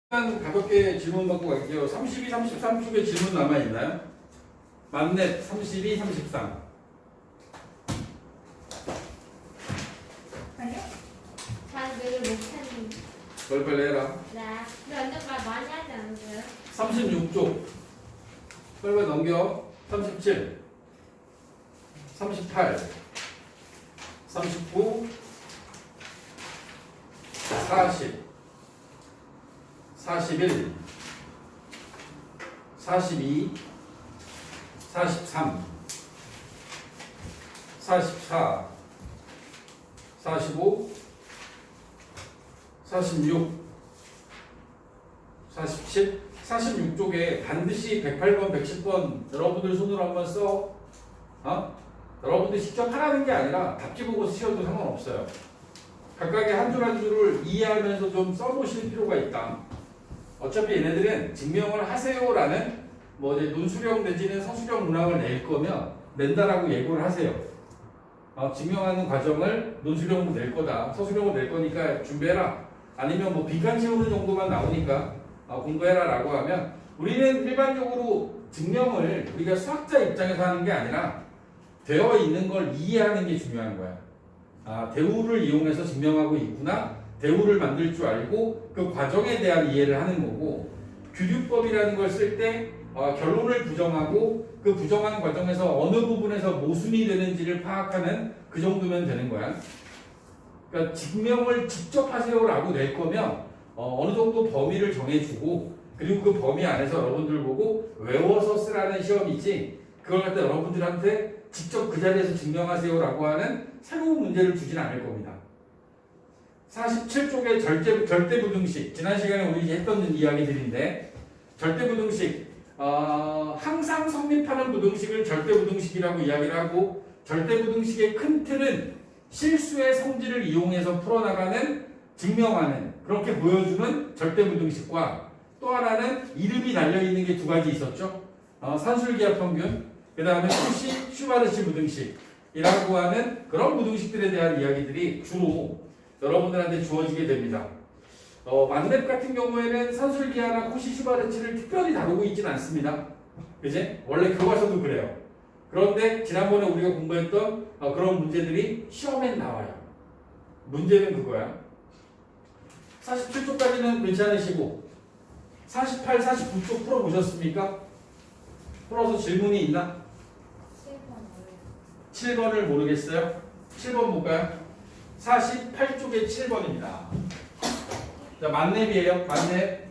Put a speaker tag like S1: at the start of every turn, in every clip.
S1: 일단 5개 질문 받고 갈게요. 32, 33쪽에 질문 남아있나요? 만렙 32, 33.
S2: 아니요?
S3: 잘 매를 못하는.
S1: 빨리빨리 해라.
S3: 네. 근데 완전 말 많이 하지 않으세요?
S1: 36쪽. 빨리빨리 넘겨. 37, 38, 39, 40, 41, 42, 43, 44, 45, 46, 47, 46쪽에 반드시 108번, 110번 여러분들 손으로 한번 써. 여러분들 직접 하라는 게 아니라 답지 보고 쓰셔도 상관없어요. 각각의 한 줄 한 줄을 이해하면서 좀 써보실 필요가 있다. 어차피 얘네들은 증명을 하세요라는 뭐 이제 논수령 내지는 서술형 문항을 낼 거면 낸다라고 예고를 하세요. 증명하는 과정을 논수령으로 낼 거다. 서술형으로 낼 거니까 준비해라. 아니면 뭐 빈칸 채우는 정도만 나오니까 공부해라라고 하면 우리는 일반적으로 증명을 우리가 수학자 입장에서 하는 게 아니라 되어 있는 걸 이해하는 게 중요한 거야. 대우를 이용해서 증명하고 있구나. 대우를 만들 줄 알고 그 과정에 대한 이해를 하는 거고, 규律법이라는 걸 쓸 때 결론을 부정하고 그 부정하는 과정에서 어느 부분에서 모순이 되는지를 파악하는 그 정도면 되는 거야. 그러니까 증명을 직접 하세요라고 낼 거면 어느 정도 범위를 정해주고, 그리고 그 범위 안에서 여러분들 보고 외워서 쓰라는 시험이지 그걸 갖다 여러분들한테 직접 그 자리에서 증명하세요라고 하는 새로운 문제를 주진 않을 겁니다. 47쪽의 절대부등식, 지난 시간에 우리 했던 이야기들인데, 절대부등식, 항상 성립하는 부등식을 절대부등식이라고 이야기를 하고, 절대부등식의 큰 틀은 실수의 성질을 이용해서 풀어나가는, 증명하는, 그렇게 보여주는 절대부등식과, 또 하나는 이름이 달려있는 게 두 가지 있었죠. 산술기하평균, 그 다음에 푸시, 슈바르치 부등식이라고 하는 그런 부등식들에 대한 이야기들이 주로 여러분들한테 주어지게 됩니다. 만렙 같은 경우에는 산술기하나 코시 슈바르치를 특별히 다루고 있지는 않습니다. 그지? 원래 교과서도 그래요. 그런데 지난번에 우리가 공부했던 그런 문제들이 시험엔 나와요. 문제는 그거야. 47쪽까지는 괜찮으시고 48, 49쪽 풀어보셨습니까? 풀어서 질문이 있나? 7번을 모르겠어요? 7번 볼까요? 48쪽에 7번입니다. 자, 만렙이에요. 만렙.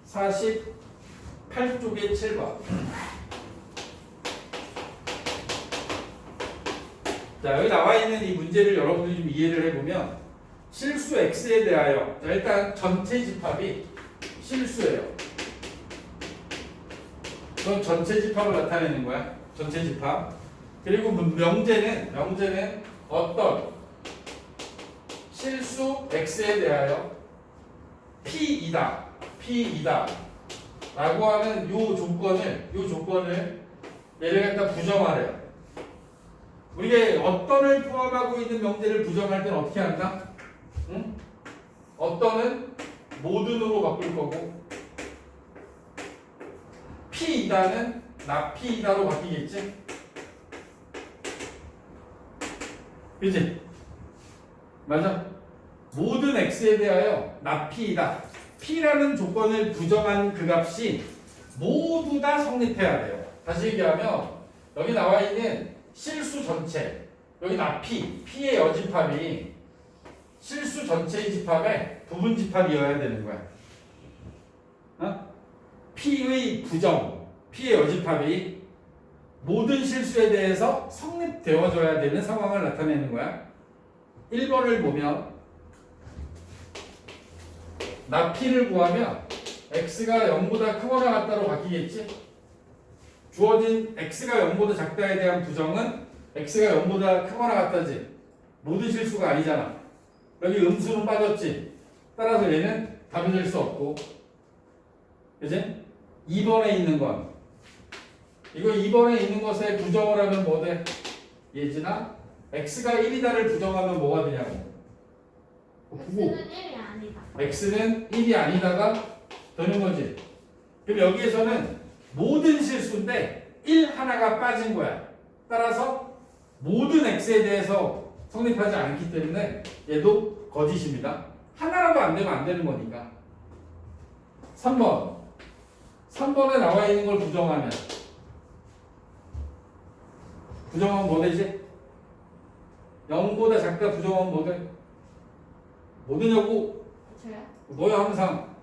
S1: 48쪽에 7번. 자, 여기 나와 있는 이 문제를 여러분들이 좀 이해를 해보면, 실수 x에 대하여, 자, 일단 전체 집합이 실수예요. 그럼 전체 집합을 나타내는 거야. 전체 집합. 그리고 명제는 어떤 실수 x에 대하여 p이다 라고 하는 요 조건을 얘를 갖다 부정하래요. 우리가 어떤을 포함하고 있는 명제를 부정할 때는 어떻게 한다? 응? 어떤은 모든으로 바꿀 거고, p이다는 나p이다로 바뀌겠지? 그치? 맞아? 모든 x에 대하여 나p이다. p라는 조건을 부정한 그 값이 모두 다 성립해야 돼요. 다시 얘기하면 여기 나와 있는 실수 전체, 여기 나p, p의 여집합이 실수 전체의 집합의 부분 집합이어야 되는 거야. p의 부정, p의 여집합이 모든 실수에 대해서 성립되어져야 되는 상황을 나타내는 거야. 1번을 보면 나p를 구하면 x가 0보다 크거나 같다로 바뀌겠지? 주어진 x가 0보다 작다에 대한 부정은 x가 0보다 크거나 같다지. 모든 실수가 아니잖아. 여기 음수는 빠졌지. 따라서 얘는 답이 될 수 없고, 그치? 2번에 있는 건, 이거 2번에 있는 것에 부정을 하면 뭐 돼? 예진아, x가 1이다를 부정하면 뭐가 되냐고. 9고
S3: X는 1이 아니다.
S1: x는 1이 아니다가 되는 거지. 그럼 여기에서는 모든 실수인데 1 하나가 빠진 거야. 따라서 모든 x에 대해서 성립하지 않기 때문에 얘도 거짓입니다. 하나라도 안 되면 안 되는 거니까. 3번. 3번에 나와 있는 걸 부정하면 뭐 되지? 0보다 작다 부정하면 뭐 돼? 뭐 되냐고?
S3: 저요?
S1: 너야 항상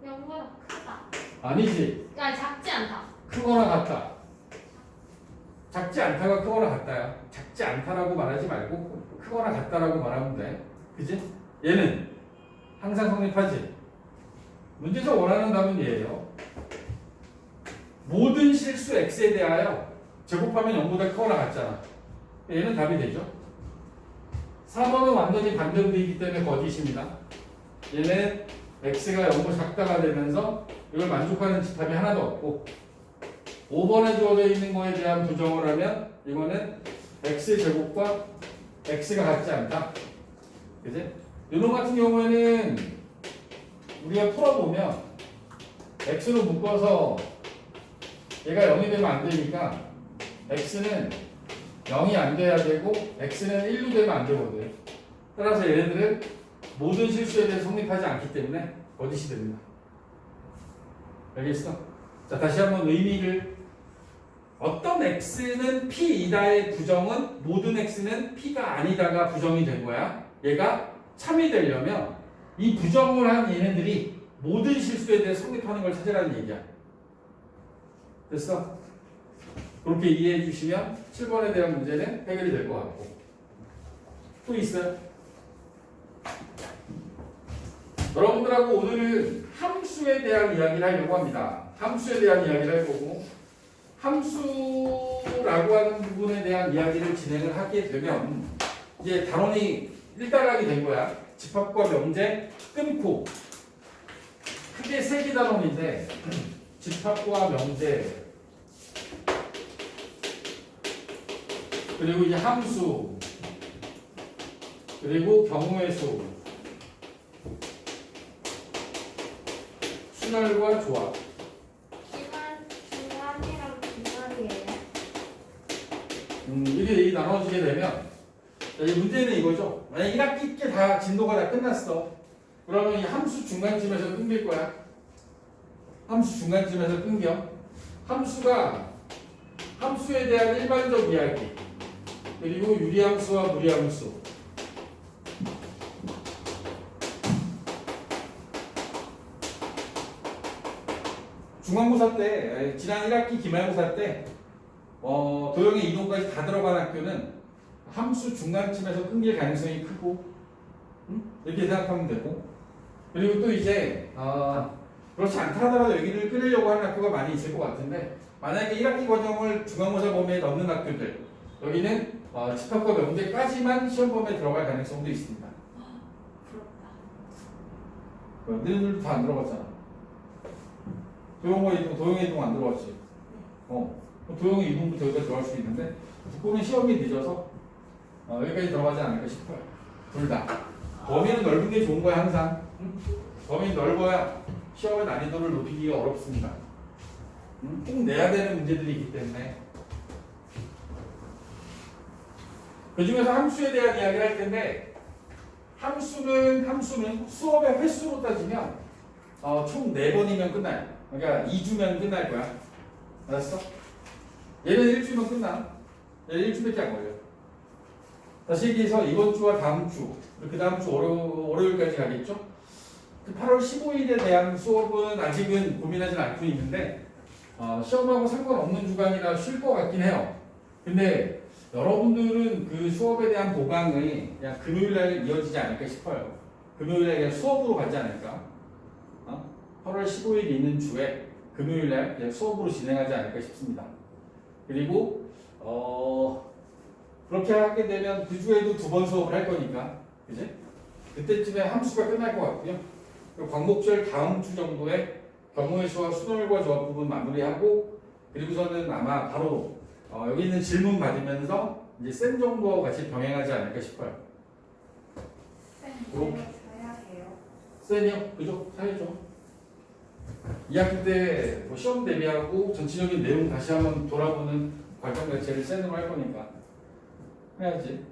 S3: 0보다 크다.
S1: 아니지.
S3: 야, 작지 않다.
S1: 크거나 같다. 작지 않다가 크거나 같다야. 작지 않다라고 말하지 말고 크거나 같다라고 말하면 돼. 그지? 얘는 항상 성립하지. 문제에서 원하는 답은 얘예요. 모든 실수 x에 대하여 제곱하면 0보다 크거나 같잖아. 얘는 답이 되죠. 4번은 완전히 반대로 되기 때문에 거짓입니다. 얘는 x가 0보다 작다가 되면서 이걸 만족하는 집합이 하나도 없고 5번에 주어져 있는 거에 대한 부정을 하면 이거는 x제곱과 x가 같지 않다. 그지? 이런 같은 경우에는 우리가 풀어보면 x로 묶어서 얘가 0이 되면 안 되니까 x는 0이 안 돼야 되고 x는 1로 되면 안 되거든. 따라서 얘네들은 모든 실수에 대해 성립하지 않기 때문에 거짓이 됩니다. 알겠어? 자, 다시 한번 의미를. 어떤 x는 p이다의 부정은 모든 x는 p가 아니다가 부정이 된 거야. 얘가 참이 되려면 이 부정을 한 얘네들이 모든 실수에 대해 성립하는 걸 찾으라는 얘기야. 됐어? 그렇게 이해해 주시면 7번에 대한 문제는 해결이 될 것 같고. 또 있어요? 여러분들하고 오늘은 함수에 대한 이야기를 하려고 합니다. 함수에 대한 이야기를 할 거고, 함수라고 하는 부분에 대한 이야기를 진행을 하게 되면 이제 단원이 일단락이 된 거야. 집합과 명제 끊고 크게 세 개 단원인데 집합과 명제 그리고 이제 함수 그리고 경우의 수 순환과 조합.
S3: 중간이랑 중간이에요.
S1: 이게 나눠지게 되면 자, 이 문제는 이거죠. 만약 1학기 때 다 진도가 다 끝났어. 그러면 이 함수 중간쯤에서 끊길 거야. 함수 중간쯤에서 끊겨. 함수에 대한 일반적 이야기 그리고 유리함수와 무리함수 중간고사 때 지난 1학기 기말고사 때 도형의 이동까지 다 들어간 학교는 함수 중간쯤에서 끊길 가능성이 크고 이렇게 생각하면 되고 그리고 또 이제 그렇지 않다 하더라도 여기를 끊으려고 하는 학교가 많이 있을 것 같은데 만약에 1학기 과정을 중간고사 범위에 넣는 학교들 여기는 집합과 명제까지만 시험 범위에 들어갈 가능성도 있습니다.
S3: 부럽다.
S1: 너희들도 다 안 들어갔잖아. 도형의 이동 안 들어갔지. 도형의 이동부터 여기가 들어갈 수 있는데 국보는 시험이 늦어서 여기까지 들어가지 않을까 싶어요. 둘 다. 범위는 넓은 게 좋은 거야 항상. 범위 넓어야 시험의 난이도를 높이기가 어렵습니다. 꼭 내야 되는 문제들이 있기 때문에. 그 중에서 함수에 대한 이야기를 할 텐데 함수는 수업의 횟수로 따지면 총 4번이면 끝나요. 그러니까 2주면 끝날 거야. 알았어? 얘는 1주면 끝나. 얘는 1주밖에 안 걸려. 다시 얘기해서 이번 주와 다음 주, 그 다음 주 월요일까지 가겠죠? 8월 15일에 대한 수업은 아직은 고민하진 않고 있는데 시험하고 상관없는 주간이라 쉴 것 같긴 해요. 근데 여러분들은 그 수업에 대한 보강이 그냥 금요일날 이어지지 않을까 싶어요. 금요일날 그냥 수업으로 가지 않을까? 8월 15일 있는 주에 금요일날 그냥 수업으로 진행하지 않을까 싶습니다. 그리고 그렇게 하게 되면 그 주에도 2번 수업을 할 거니까, 그지? 그때쯤에 함수가 끝날 것 같고요. 그리고 광복절 다음 주 정도에 경우의 수와 순월과 조합 부분 마무리하고, 그리고서는 아마 바로 여기 있는 질문 받으면서 이제 쌤 정도와 같이 병행하지 않을까 싶어요.
S3: 네.
S1: 이렇게
S2: 사야 해요.
S1: 쌤이요? 그죠? 사야죠. 2학기 때 뭐 시험 대비하고 전체적인 내용 다시 한번 돌아보는 과정 자체를 쌤으로 할 거니까 해야지.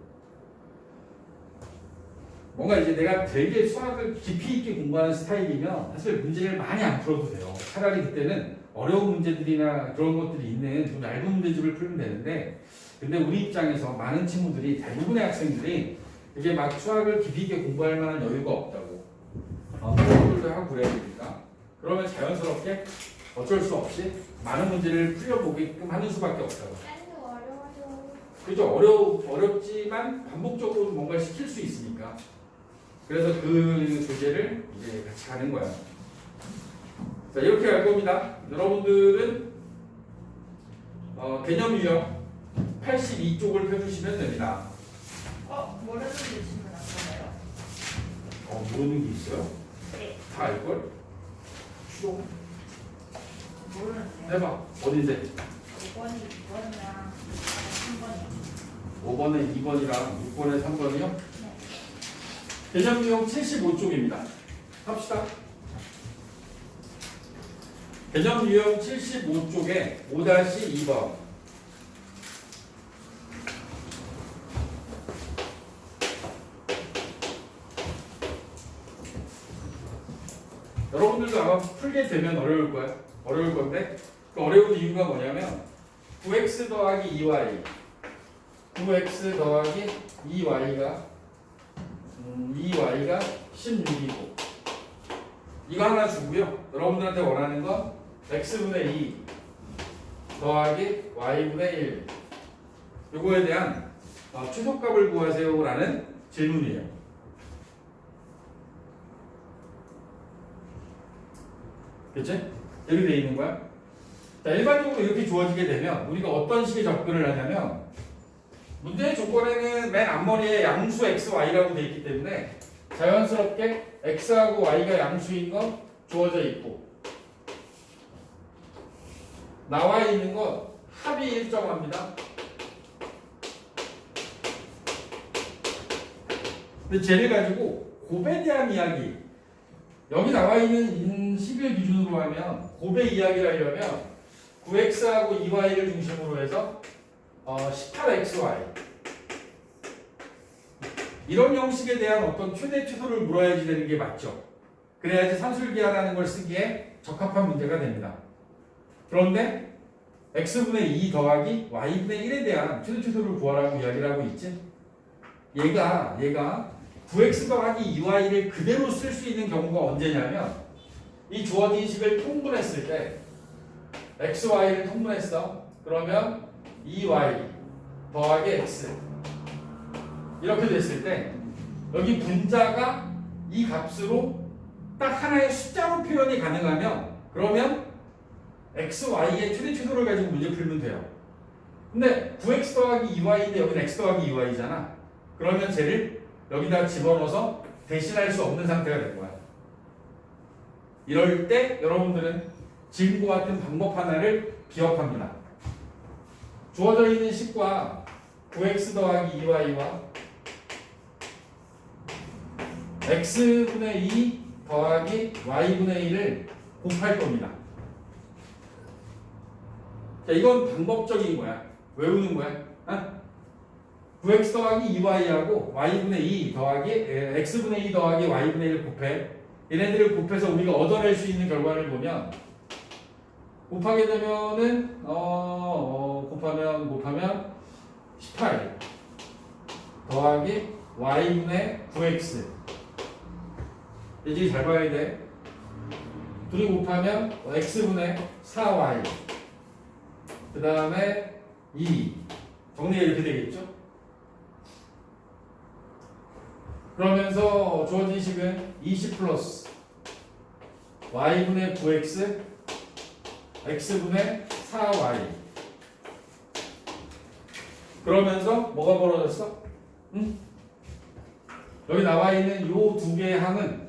S1: 뭔가 이제 내가 되게 수학을 깊이 있게 공부하는 스타일이면 사실 문제를 많이 안 풀어도 돼요. 차라리 그때는 어려운 문제들이나 그런 것들이 있는 좀 얇은 문제집을 풀면 되는데, 근데 우리 입장에서 많은 친구들이, 대부분의 학생들이 이게 막 수학을 깊이 있게 공부할 만한 여유가 없다고. 공부도 하고 그래야 되니까. 그러면 자연스럽게 어쩔 수 없이 많은 문제를 풀려보게끔 하는 수밖에 없다고.
S3: 쌤도 어려워요.
S1: 그죠? 어렵지만 반복적으로 뭔가 시킬 수 있으니까. 그래서 그 교재를 이제 같이 가는 거야. 자, 이렇게 갈 겁니다. 여러분들은 개념 유형 82쪽을 펴주시면 됩니다.
S2: 모르는 게 있으면 안 되나요?
S1: 모르는 게 있어요?
S2: 네.
S1: 다 알걸? 추론?
S2: 모르는데요.
S1: 해봐. 어딘데?
S2: 5번이 2번이랑 3번이요.
S1: 5번에 2번이랑 6번에 3번이요?
S2: 네.
S1: 개념 유형 75쪽입니다. 합시다. 개념 유형 75쪽에 5-2번. 여러분들도 아마 풀게 되면 어려울 거야. 어려울 건데, 그 어려운 이유가 뭐냐면 9x 더하기 2y 9x 더하기 2y가 16이고, 이거 하나 주고요. 여러분들한테 원하는 건 x분의 2 더하기 y분의 1, 요거에 대한 최소값을 구하세요라는 질문이에요. 그치? 이렇게 돼 있는 거야. 자, 일반적으로 이렇게 주어지게 되면 우리가 어떤 식의 접근을 하냐면, 문제의 조건에는 맨 앞머리에 양수 x, y라고 돼 있기 때문에 자연스럽게 x하고 y가 양수인 건 주어져 있고, 나와 있는 건 합이 일정합니다. 근데 쟤를 가지고 곱에 대한 이야기, 여기 나와 있는 11 기준으로 하면 곱의 이야기를 하려면 9x하고 2y를 중심으로 해서 18xy 이런 형식에 대한 어떤 최대 최소를 물어야지 되는 게 맞죠. 그래야지 산술기하라는 걸 쓰기에 적합한 문제가 됩니다. 그런데 x분의 2 더하기 y분의 1에 대한 최대 최소를 구하라고 이야기를 하고 있지. 얘가 9x 더하기 2y를 그대로 쓸 수 있는 경우가 언제냐면, 이 주어진 식을 통분했을 때 x, y를 통분했어. 그러면 2y 더하기 x 이렇게 됐을 때 여기 분자가 이 값으로 딱 하나의 숫자로 표현이 가능하면, 그러면 x, y의 최대 최소를 가지고 문제 풀면 돼요. 근데 9x 더하기 2y인데 여기는 x 더하기 2y잖아. 그러면 쟤를 여기다 집어넣어서 대신할 수 없는 상태가 될 거야. 이럴 때 여러분들은 지금과 같은 방법 하나를 기억합니다. 주어져 있는 식과 9x 더하기 2y와 x분의 2 더하기 y분의 1을 곱할 겁니다. 자, 이건 방법적인 거야. 외우는 거야. 9x 더하기 2y하고 y분의 2 더하기 x분의 2 더하기 y분의 1 곱해. 얘네들을 곱해서 우리가 얻어낼 수 있는 결과를 보면, 곱하게 되면은 곱하면 18 더하기 y분의 9x. 이제 잘 봐야 돼. 둘이 곱하면 x분의 4y 그 다음에 2. 정리가 이렇게 되겠죠? 그러면서 주어진 식은 20 플러스 y분의 9x x분의 4y. 그러면서 뭐가 벌어졌어? 여기 나와 있는 요 두 개의 항은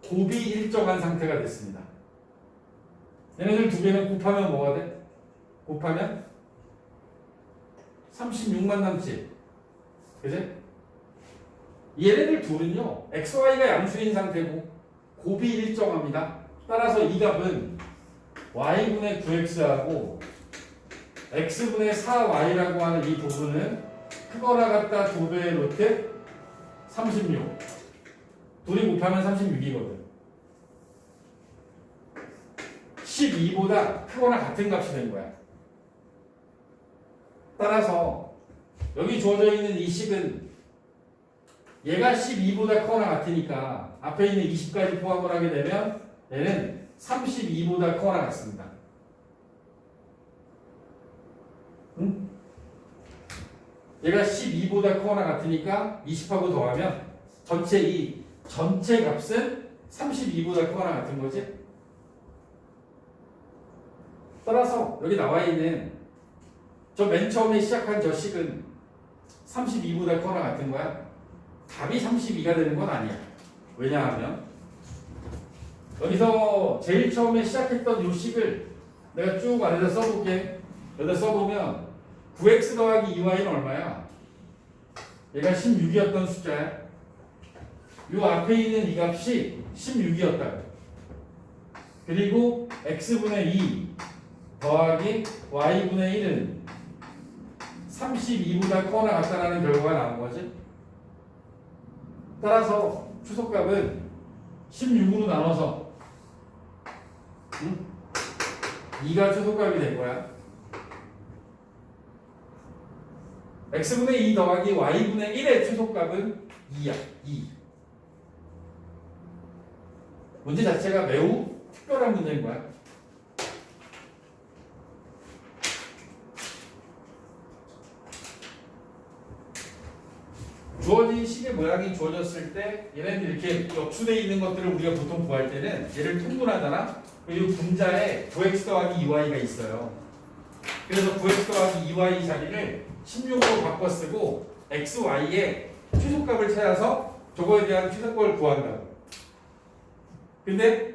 S1: 곱이 일정한 상태가 됐습니다. 얘네들 두 개는 곱하면 뭐가 돼? 곱하면 36만 남지. 그지? 얘네들 둘은요 xy가 양수인 상태고 곱이 일정합니다. 따라서 이 값은 y분의 9x하고 x분의 4y라고 하는 이 부분은 크거나 같다 2배의 루트 36 둘이 곱하면 36이거든. 12보다 크거나 같은 값이 된 거야. 따라서 여기 주어져 있는 이 식은 얘가 12보다 크거나 같으니까 앞에 있는 20까지 포함을 하게 되면 얘는 32보다 크거나 같습니다. 응? 얘가 12보다 크거나 같으니까 20하고 더하면 전체 값은 32보다 크거나 같은 거지. 따라서 여기 나와 있는 저 맨 처음에 시작한 저 식은 32보다 크거나 같은 거야. 답이 32가 되는 건 아니야. 왜냐하면 여기서 제일 처음에 시작했던 요 식을 내가 쭉 안에다 써볼게. 여기다 써보면 9x 더하기 2y는 얼마야? 얘가 16이었던 숫자야. 요 앞에 있는 이 값이 16이었다. 그리고 x분의 2 더하기 y분의 1은 32보다 크거나 같다라는 결과가 나온 거지. 따라서 추속값은 16으로 나눠서 2가 추속값이 된 거야. x분의 2 더하기 y분의 1의 추속값은 2야. 2. 문제 자체가 매우 특별한 문제인 거야. 주어진 식의 모양이 주어졌을 때 얘네들 이렇게 역수되어 있는 것들을 우리가 보통 구할 때는 얘를 통분하잖아. 그리고 분자에 9x 더하기 2y가 있어요. 그래서 9x 더하기 2y 자리를 16으로 바꿔 쓰고 x, y의 최소값을 찾아서 저거에 대한 최소값을 구한다고. 근데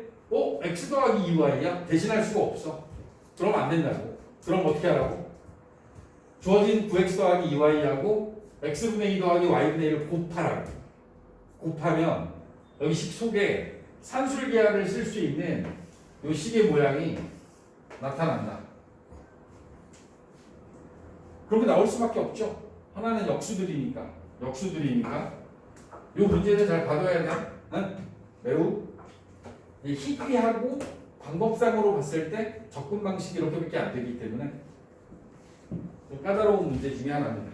S1: x 더하기 2y야? 대신할 수가 없어. 그러면 안 된다고. 그럼 어떻게 하라고? 주어진 9x 더하기 2y하고 x분의 2 더하기 y분의 1을 곱하라고. 곱하면 여기 식 속에 산술계약을 쓸 수 있는 이 식의 모양이 나타난다. 그렇게 나올 수밖에 없죠. 하나는 역수들이니까. 이 문제는 잘 봐둬야 돼. 응? 매우 희귀하고 방법상으로 봤을 때 접근 방식이 이렇게밖에 안 되기 때문에 좀 까다로운 문제 중에 하나입니다.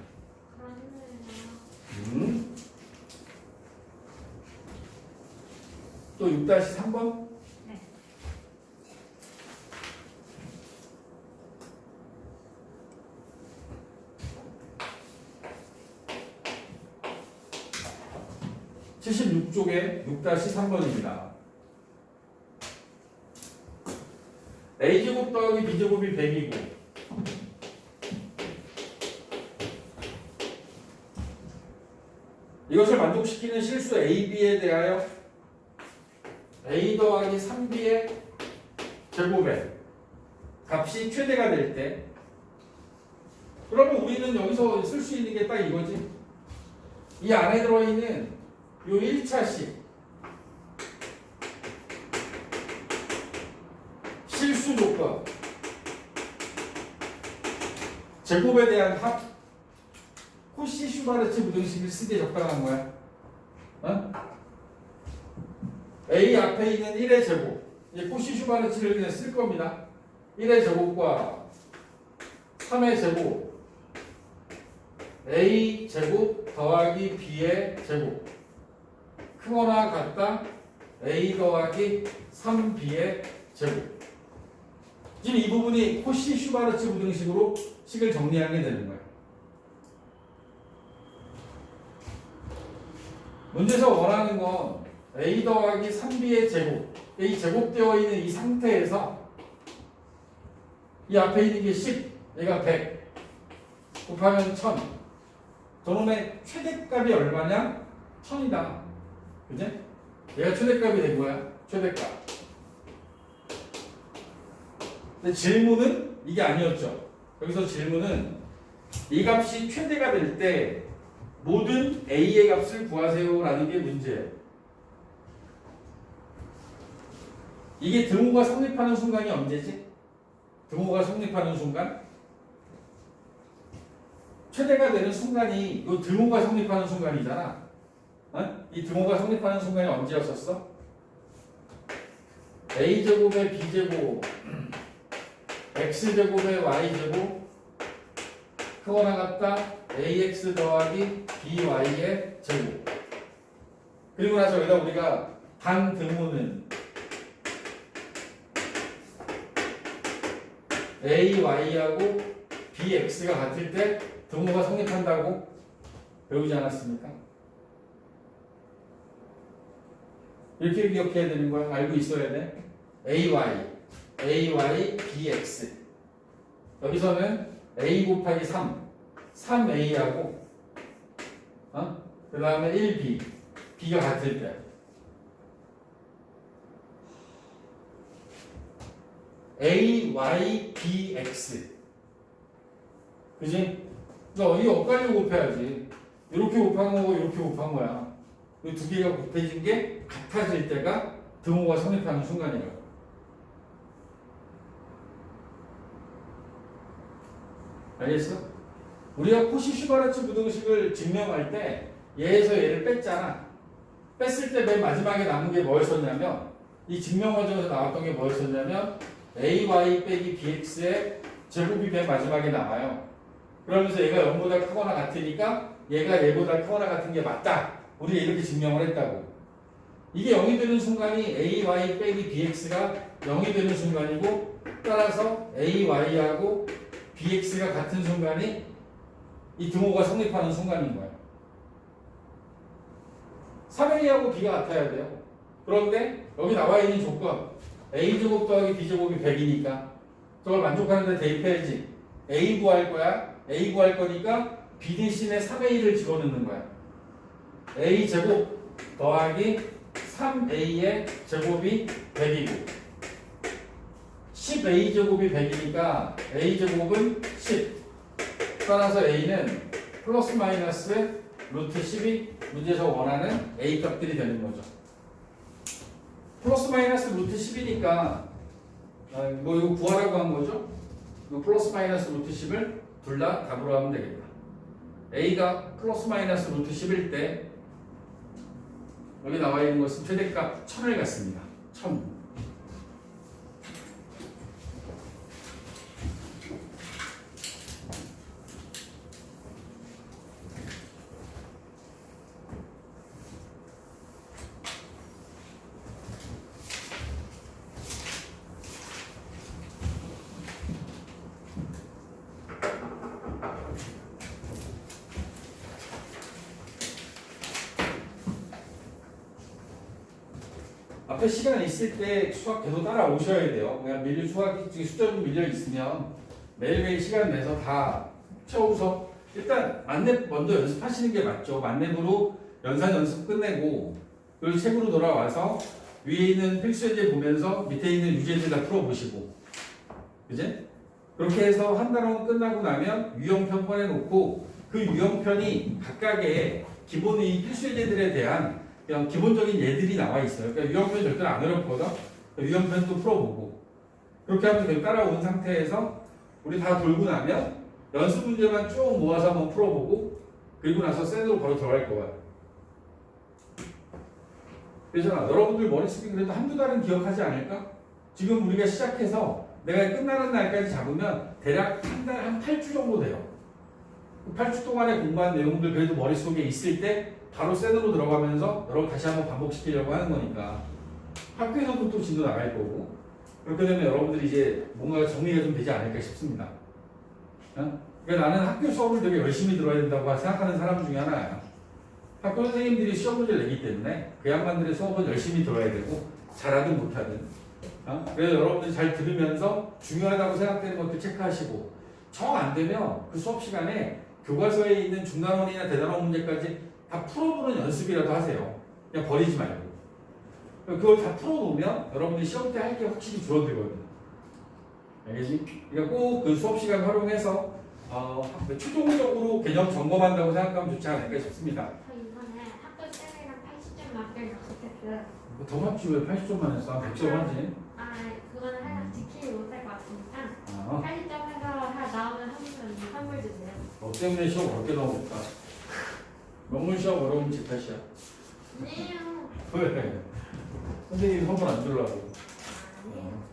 S1: 또 6-3번?
S2: 네.
S1: (76쪽에) 6-3번입니다. a제곱 더하기 b제곱이 100이고 이것을 만족시키는 실수 AB에 대하여 A 더하기 3B의 제곱의 값이 최대가 될 때 그러면 우리는 여기서 쓸 수 있는 게 딱 이거지. 이 안에 들어있는 요 1차식 실수 조건 제곱에 대한 합 코시 슈바르츠 부등식을 쓰기에 적당한 거야. 어? A 앞에 있는 1의 제곱 이제 코시 슈바르츠를 그냥 쓸 겁니다. 1의 제곱과 3의 제곱 A 제곱 더하기 B의 제곱 크거나 같다 A 더하기 3B의 제곱. 지금 이 부분이 코시 슈바르츠 부등식으로 식을 정리하게 되는 거야. 문제에서 원하는 건 A 더하기 3B의 제곱 이 제곱되어 있는 이 상태에서 이 앞에 있는 게 10 얘가 100 곱하면 1000 저놈의 최대값이 얼마냐? 1000이다. 그지? 얘가 최대값이 된 거야. 최대값. 근데 질문은 이게 아니었죠. 여기서 질문은 이 값이 최대가 될 때 모든 A의 값을 구하세요라는 게 문제예요. 이게 등호가 성립하는 순간이 언제지? 등호가 성립하는 순간? 최대가 되는 순간이 이 등호가 성립하는 순간이잖아. 어? 이 등호가 성립하는 순간이 언제였었어? A제곱에 B제곱 X제곱에 Y제곱 크거나 같다 AX 더하기 BY의 제곱. 그리고 나서 여기다 우리가 반 등호는 AY하고 BX가 같을 때 등호가 성립한다고 배우지 않았습니까? 이렇게 기억해야 되는 거야. 알고 있어야 돼. AY, BX. 여기서는 A 곱하기 3A하고 그 다음에 1B, B가 같을 때 AYBX. 그지? 이 엇갈려 곱해야지. 이렇게 곱한 거고 이렇게 곱한 거야. 이 두 개가 곱해진 게 같아질 때가 등호가 성립하는 순간이라고. 알겠어? 우리가 코시-슈바르츠 부등식을 증명할 때 얘에서 얘를 뺐잖아. 뺐을 때 맨 마지막에 남은 게 뭐였었냐면 이 증명 과정에서 나왔던 게 뭐였었냐면 AY 빼기 BX의 제곱이 맨 마지막에 나와요. 그러면서 얘가 0보다 크거나 같으니까 얘가 얘보다 크거나 같은 게 맞다. 우리가 이렇게 증명을 했다고. 이게 0이 되는 순간이 AY 빼기 BX가 0이 되는 순간이고 따라서 AY하고 BX가 같은 순간이 이 등호가 성립하는 순간인 거예요. 3A하고 B가 같아야 돼요. 그런데 여기 나와 있는 조건 A제곱 더하기 B제곱이 100이니까 저걸 만족하는 데 대입해야지. A 구할 거야. A 구할 거니까 B 대신에 3A를 집어넣는 거야. A제곱 더하기 3A의 제곱이 100이고 10A제곱이 100이니까 A제곱은 10. 따라서 A는 플러스 마이너스 루트 10이 문제에서 원하는 A 값들이 되는 거죠. 플러스 마이너스 루트 10이니까 뭐 이거 구하라고 한 거죠. 이거 플러스 마이너스 루트 10을 둘 다 답으로 하면 되겠다. A가 플러스 마이너스 루트 10일 때 여기 나와 있는 것은 최대값 1000을 갖습니다. 1000. 앞에 시간 있을 때 수학 계속 따라오셔야 돼요. 그냥 수학이 숫자 좀 밀려 있으면 매일매일 시간 내서 다 채워서 일단 만렙 먼저 연습하시는 게 맞죠. 만렙으로 연산 연습 끝내고 그리고 책으로 돌아와서 위에 있는 필수예제 보면서 밑에 있는 유제들 다 풀어보시고 그제? 그렇게 해서 한 달은 끝나고 나면 유형편 꺼내놓고 그 유형편이 각각의 기본 이 필수예제들에 대한 그냥 기본적인 예들이 나와 있어요. 그러니까 유형편 절대 안 어렵거든. 유형편도 풀어보고 그렇게 하면 그냥 따라온 상태에서 우리 다 돌고 나면 연습 문제만 쭉 모아서 한번 풀어보고 그리고 나서 셋으로 바로 들어갈 거야. 그래서 여러분들 머릿속에 그래도 한두 달은 기억하지 않을까? 지금 우리가 시작해서 내가 끝나는 날까지 잡으면 대략 한 달 한 8주 정도 돼요. 8주 동안에 공부한 내용들 그래도 머릿속에 있을 때 바로 셋으로 들어가면서 여러분 다시 한번 반복시키려고 하는 거니까 학교에서도 또 진도 나갈 거고 그렇게 되면 여러분들이 이제 뭔가 정리가 좀 되지 않을까 싶습니다. 그러니까 나는 학교 수업을 되게 열심히 들어야 된다고 생각하는 사람 중에 하나야. 학교 선생님들이 시험 문제를 내기 때문에 그 양반들의 수업은 열심히 들어야 되고 잘하든 못하든 그래서 여러분들이 잘 들으면서 중요하다고 생각되는 것도 체크하시고 정 안 되면 그 수업 시간에 교과서에 있는 중간원이나 대단원 문제까지 다 풀어보는 연습이라도 하세요. 그냥 버리지 말고. 그걸 다 풀어놓으면 여러분들이 시험 때 할 게 확실히 줄어들거든요. 알겠지? 그러니까 꼭 그 수업 시간 활용해서 최종적으로 개념 점검한다고 생각하면 좋지 않을까 싶습니다.
S3: 저 이번에 학교 쌤이랑 80점 만점 약속했어요.
S1: 더 맞지 왜 80점만 했어? 한 100점 하지?
S3: 아, 그거는 살짝 지키지 못할 것 같으니까
S1: 아,
S3: 80점 해서 나오면 선물 주세요.
S1: 너 때문에 시험 어렵게 나오겠다. 명문 시험 어려우면 제 탓이야.
S3: 아니에요.
S1: 왜? 선생님이 선물 안 주려고.
S3: 아니에요.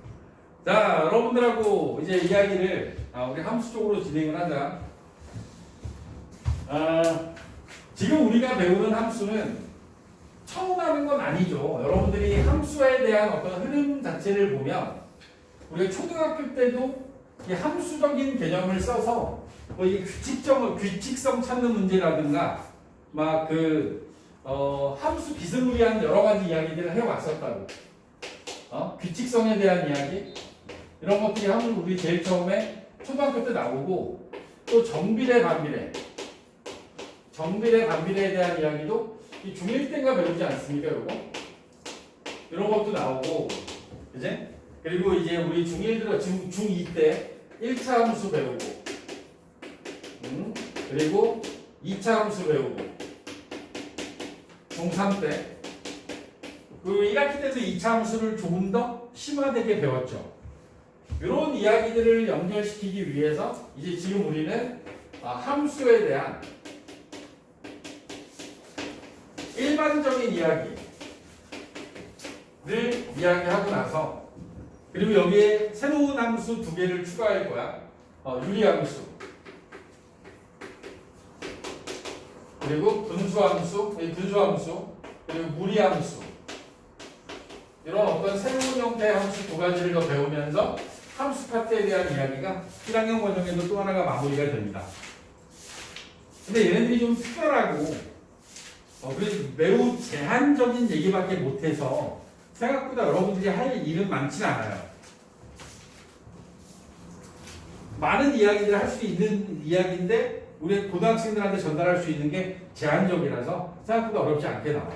S1: 자, 여러분들하고 이제 이야기를 우리 함수 쪽으로 진행을 하자. 지금 우리가 배우는 함수는 처음 하는 건 아니죠. 여러분들이 함수에 대한 어떤 흐름 자체를 보면 우리가 초등학교 때도 이 함수적인 개념을 써서 뭐 이 규칙성 찾는 문제라든가 막 함수 비스무리한 여러 가지 이야기들을 해왔었다고. 규칙성에 대한 이야기 이런 것들이 우리 제일 처음에 초등학교 때 나오고 또 정비례 반비례에 대한 이야기도 이 중1 때인가 배우지 않습니까? 이런 것도 나오고 그제? 그리고 이제 우리 중1 중2 때 1차 함수 배우고 그리고 2차 함수 배우고 중3 때 그 1학기 때도 2차 함수를 조금 더 심화되게 배웠죠. 이런 이야기들을 연결시키기 위해서 이제 지금 우리는 함수에 대한 일반적인 이야기를 이야기하고 나서 그리고 여기에 새로운 함수 2개를 추가할 거야. 유리함수 그리고 분수함수 그리고 무리함수 이런 어떤 새로운 형태의 함수 2가지를 더 배우면서 함수 파트에 대한 이야기가 1학년 과정에도 또 하나가 마무리가 됩니다. 근데 얘네들이 좀 특별하고 그래서 매우 제한적인 얘기밖에 못해서 생각보다 여러분들이 할 일은 많지는 않아요. 많은 이야기들을 할 수 있는 이야기인데 우리 고등학생들한테 전달할 수 있는 게 제한적이라서 생각보다 어렵지 않게 나와.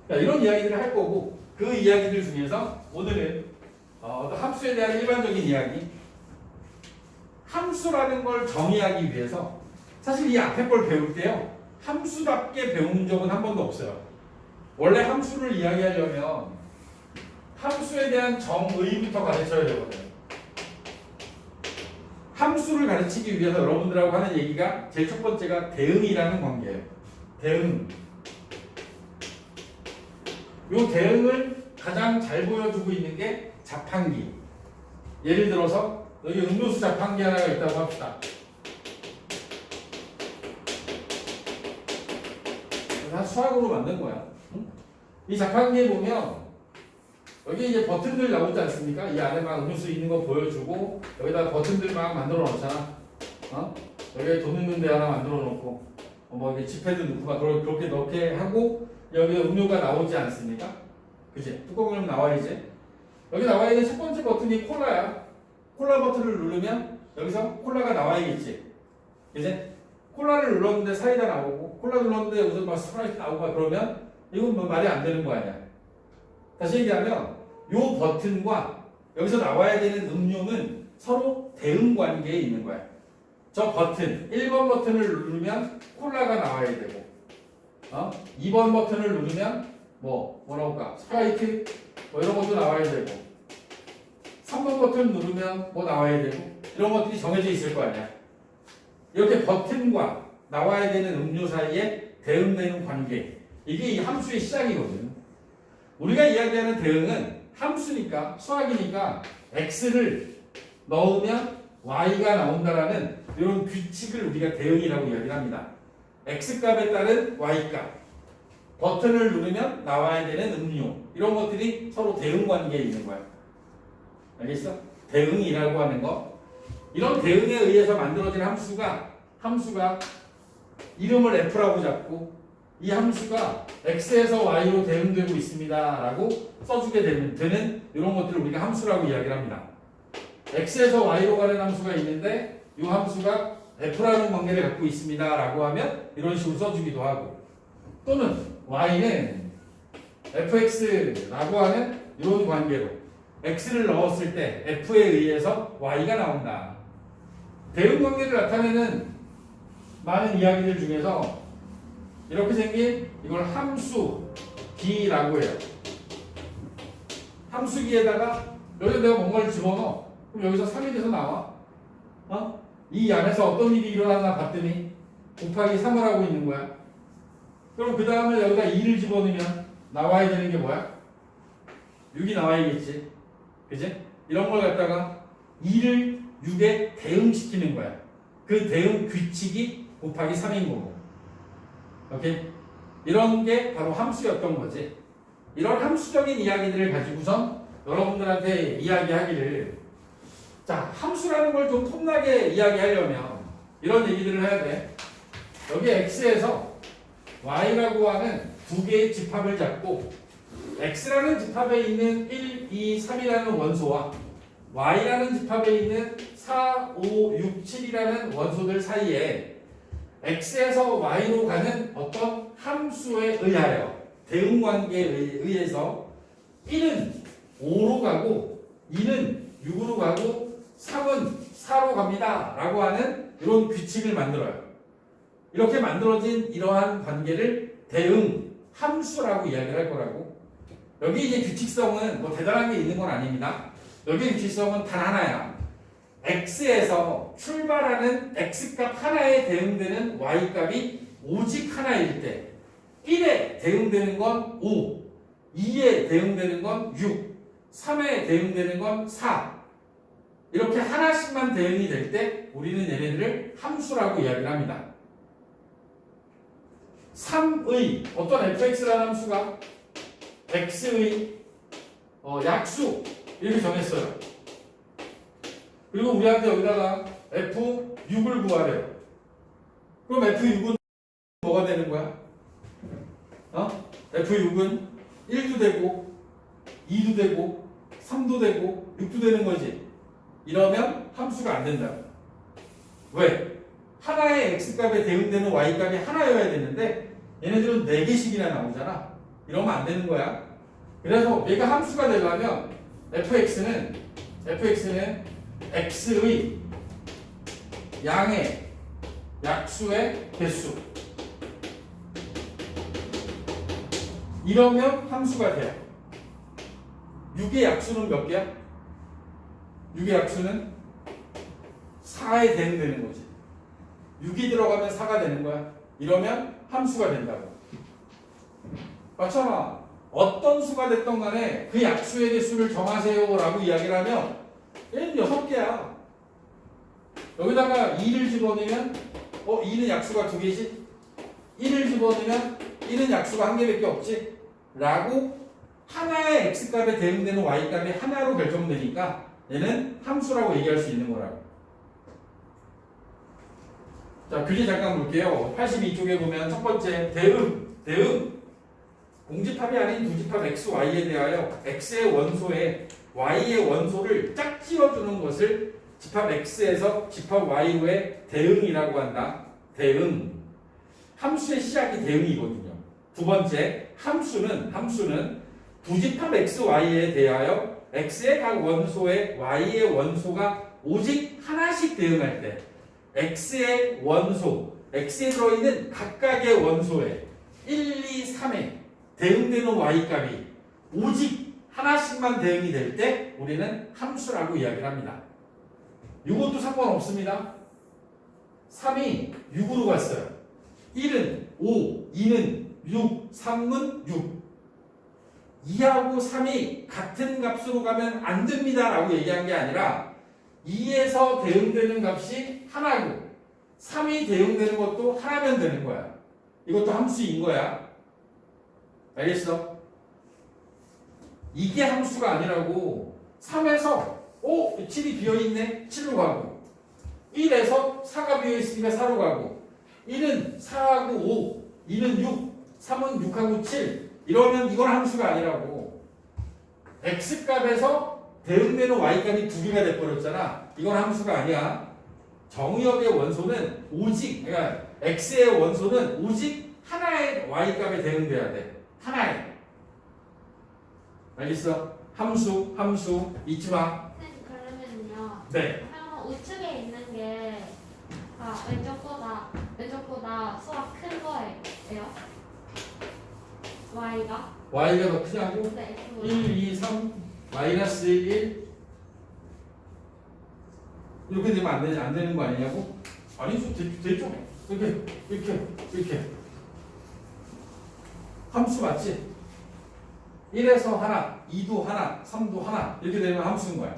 S1: 이런 이야기들을 할 거고 그 이야기들 중에서 오늘은 어떤 함수에 대한 일반적인 이야기 함수라는 걸 정의하기 위해서 사실 이 앞에 걸 배울 때요 함수답게 배운 적은 한 번도 없어요. 원래 함수를 이야기하려면 함수에 대한 정의부터 가르쳐야 되거든요. 함수를 가르치기 위해서 여러분들하고 하는 얘기가 제일 첫 번째가 대응이라는 관계예요. 대응. 이 대응을 가장 잘 보여주고 있는 게 자판기. 예를 들어서 여기 음료수 자판기 하나가 있다고 합시다. 다 수학으로 만든 거야. 이 자판기에 보면 여기 이제 버튼들 나오지 않습니까? 이 안에 막 음료수 있는 거 보여주고 여기다 버튼들 막 만들어 놓잖아. 여기에 돈 넣는 데 하나 만들어 놓고 뭐 이게 지폐도 넣고 막 그렇게 넣게 하고 여기 음료가 나오지 않습니까? 그치? 뚜껑 열면 나와야지. 여기 나와 있는 첫 번째 버튼이 콜라야. 콜라 버튼을 누르면 여기서 콜라가 나와야겠지. 이제 콜라를 눌렀는데 사이다 나오고 콜라 눌렀는데 여기서 막 스프라이트 나오고 막 그러면 이건 뭐 말이 안 되는 거 아니야. 다시 얘기하면 요 버튼과 여기서 나와야 되는 음료는 서로 대응 관계에 있는 거야. 저 버튼 1번 버튼을 누르면 콜라가 나와야 되고 2번 버튼을 누르면 뭐라고 할까? 스프라이트 뭐 이런 것도 나와야 되고 3번 버튼 누르면 뭐 나와야 되고 이런 것들이 정해져 있을 거 아니야. 이렇게 버튼과 나와야 되는 음료 사이에 대응되는 관계 이게 이 함수의 시작이거든. 우리가 이야기하는 대응은 함수니까 수학이니까 x를 넣으면 y가 나온다라는 이런 규칙을 우리가 대응이라고 이야기를 합니다. x값에 따른 y값 버튼을 누르면 나와야 되는 음료 이런 것들이 서로 대응 관계에 있는 거야. 알겠어? 대응이라고 하는 거 이런 대응에 의해서 만들어진 함수가 이름을 f라고 잡고 이 함수가 x에서 y로 대응되고 있습니다 라고 써주게 되는 이런 것들을 우리가 함수라고 이야기를 합니다. x에서 y로 가는 함수가 있는데 이 함수가 f라는 관계를 갖고 있습니다 라고 하면 이런 식으로 써주기도 하고 또는 y는 fx라고 하는 이런 관계로 x를 넣었을 때 f에 의해서 y가 나온다. 대응 관계를 나타내는 많은 이야기들 중에서 이렇게 생긴 이걸 함수기라고 해요. 함수기에다가 여기다 내가 뭔가를 집어넣어. 그럼 여기서 3이 돼서 나와. 이 안에서 어떤 일이 일어나나 봤더니 곱하기 3을 하고 있는 거야. 그럼 그 다음에 여기다 2를 집어넣으면 나와야 되는 게 뭐야? 6이 나와야겠지. 그지? 이런 걸 갖다가 2를 6에 대응시키는 거야. 그 대응 규칙이 곱하기 3인 거고. 오케이? 이런 게 바로 함수였던 거지. 이런 함수적인 이야기들을 가지고선 여러분들한테 이야기하기를, 자, 함수라는 걸 좀 폼나게 이야기하려면 이런 얘기들을 해야 돼. 여기 x에서 y라고 하는 두 개의 집합을 잡고 x라는 집합에 있는 1, 2, 3이라는 원소와 y라는 집합에 있는 4, 5, 6, 7이라는 원소들 사이에 x에서 y로 가는 어떤 함수에 의하여 대응관계에 의해서 1은 5로 가고 2는 6으로 가고 3은 4로 갑니다 라고 하는 이런 규칙을 만들어요. 이렇게 만들어진 이러한 관계를 대응 함수라고 이야기를 할 거라고. 여기 이제 규칙성은 뭐 대단한 게 있는 건 아닙니다. 여기 규칙성은 단 하나야. x에서 출발하는 x값 하나에 대응되는 y값이 오직 하나일 때 1에 대응되는 건 5, 2에 대응되는 건 6, 3에 대응되는 건 4. 이렇게 하나씩만 대응이 될 때 우리는 얘네들을 함수라고 이야기를 합니다. 3의 어떤 fx라는 함수가 x의 약수 이렇게 정했어요. 그리고 우리한테 여기다가 f6을 구하래요. 그럼 f6은 뭐가 되는 거야? f6은 1도 되고 2도 되고 3도 되고 6도 되는 거지. 이러면 함수가 안 된다. 왜? 하나의 x값에 대응되는 y값이 하나여야 되는데 얘네들은 4개씩이나 나오잖아. 이러면 안 되는 거야. 그래서 얘가 함수가 되려면 fx는 x의 양의 약수의 개수, 이러면 함수가 돼요. 6의 약수는 몇 개야? 6의 약수는 4에 대응되는 거지. 6이 들어가면 4가 되는 거야. 이러면 함수가 된다고. 맞잖아. 어떤 수가 됐던 간에 그 약수의 개수를 정하세요 라고 이야기를 하면 얘는 6개야. 여기다가 2를 집어넣으면 2는 약수가 2개지? 1을 집어넣으면 1은 약수가 1개밖에 없지? 라고 하나의 x값에 대응되는 y값이 하나로 결정되니까 얘는 함수라고 얘기할 수 있는 거라고. 자, 규제 잠깐 볼게요. 82쪽에 보면 첫 번째 대응. 공집합이 아닌 두집합 x, y에 대하여 x의 원소에 y의 원소를 짝지어주는 것을 집합 x에서 집합 y로의 대응이라고 한다. 대응. 함수의 시작이 대응이거든요. 두 번째, 함수는 부집합 x, y에 대하여 x의 각 원소에 y의 원소가 오직 하나씩 대응할 때 x의 원소, x에 들어있는 각각의 원소에 1, 2, 3에 대응되는 y값이 오직 하나씩만 대응이 될 때 우리는 함수라고 이야기를 합니다. 이것도 상관없습니다. 3이 6으로 갔어요. 1은 5, 2는 6, 3은 6. 2하고 3이 같은 값으로 가면 안 됩니다 라고 얘기한 게 아니라 2에서 대응되는 값이 하나고 3이 대응되는 것도 하나면 되는 거야. 이것도 함수인 거야. 알겠어? 이게 함수가 아니라고 3에서 7이 비어있네? 7로 가고 1에서 4가 비어있으니까 4로 가고 1은 4하고 5, 2는 6, 3은 6하고 7 이러면 이건 함수가 아니라고. x값에서 대응되는 y값이 2개가 돼버렸잖아. 이건 함수가 아니야. 정의역의 원소는 오직, 그러니까 x의 원소는 오직 하나의 y값에 대응돼야 돼. 하나에. 알겠어? 함수 잊지 마.
S3: 선생님 그러면요.
S1: 네.
S3: 그러면 우측에 있는 게 왼쪽보다 수가 큰 거예요? y가?
S1: y가 더 크냐고?
S3: 네.
S1: 1, 2, 3, 마이너스 1 이렇게 되면 안 되는 거 아니냐고? 아니죠. 되죠. 이렇게 함수 맞지? 1에서 하나, 2도 하나, 3도 하나 이렇게 되면 함수인 거야.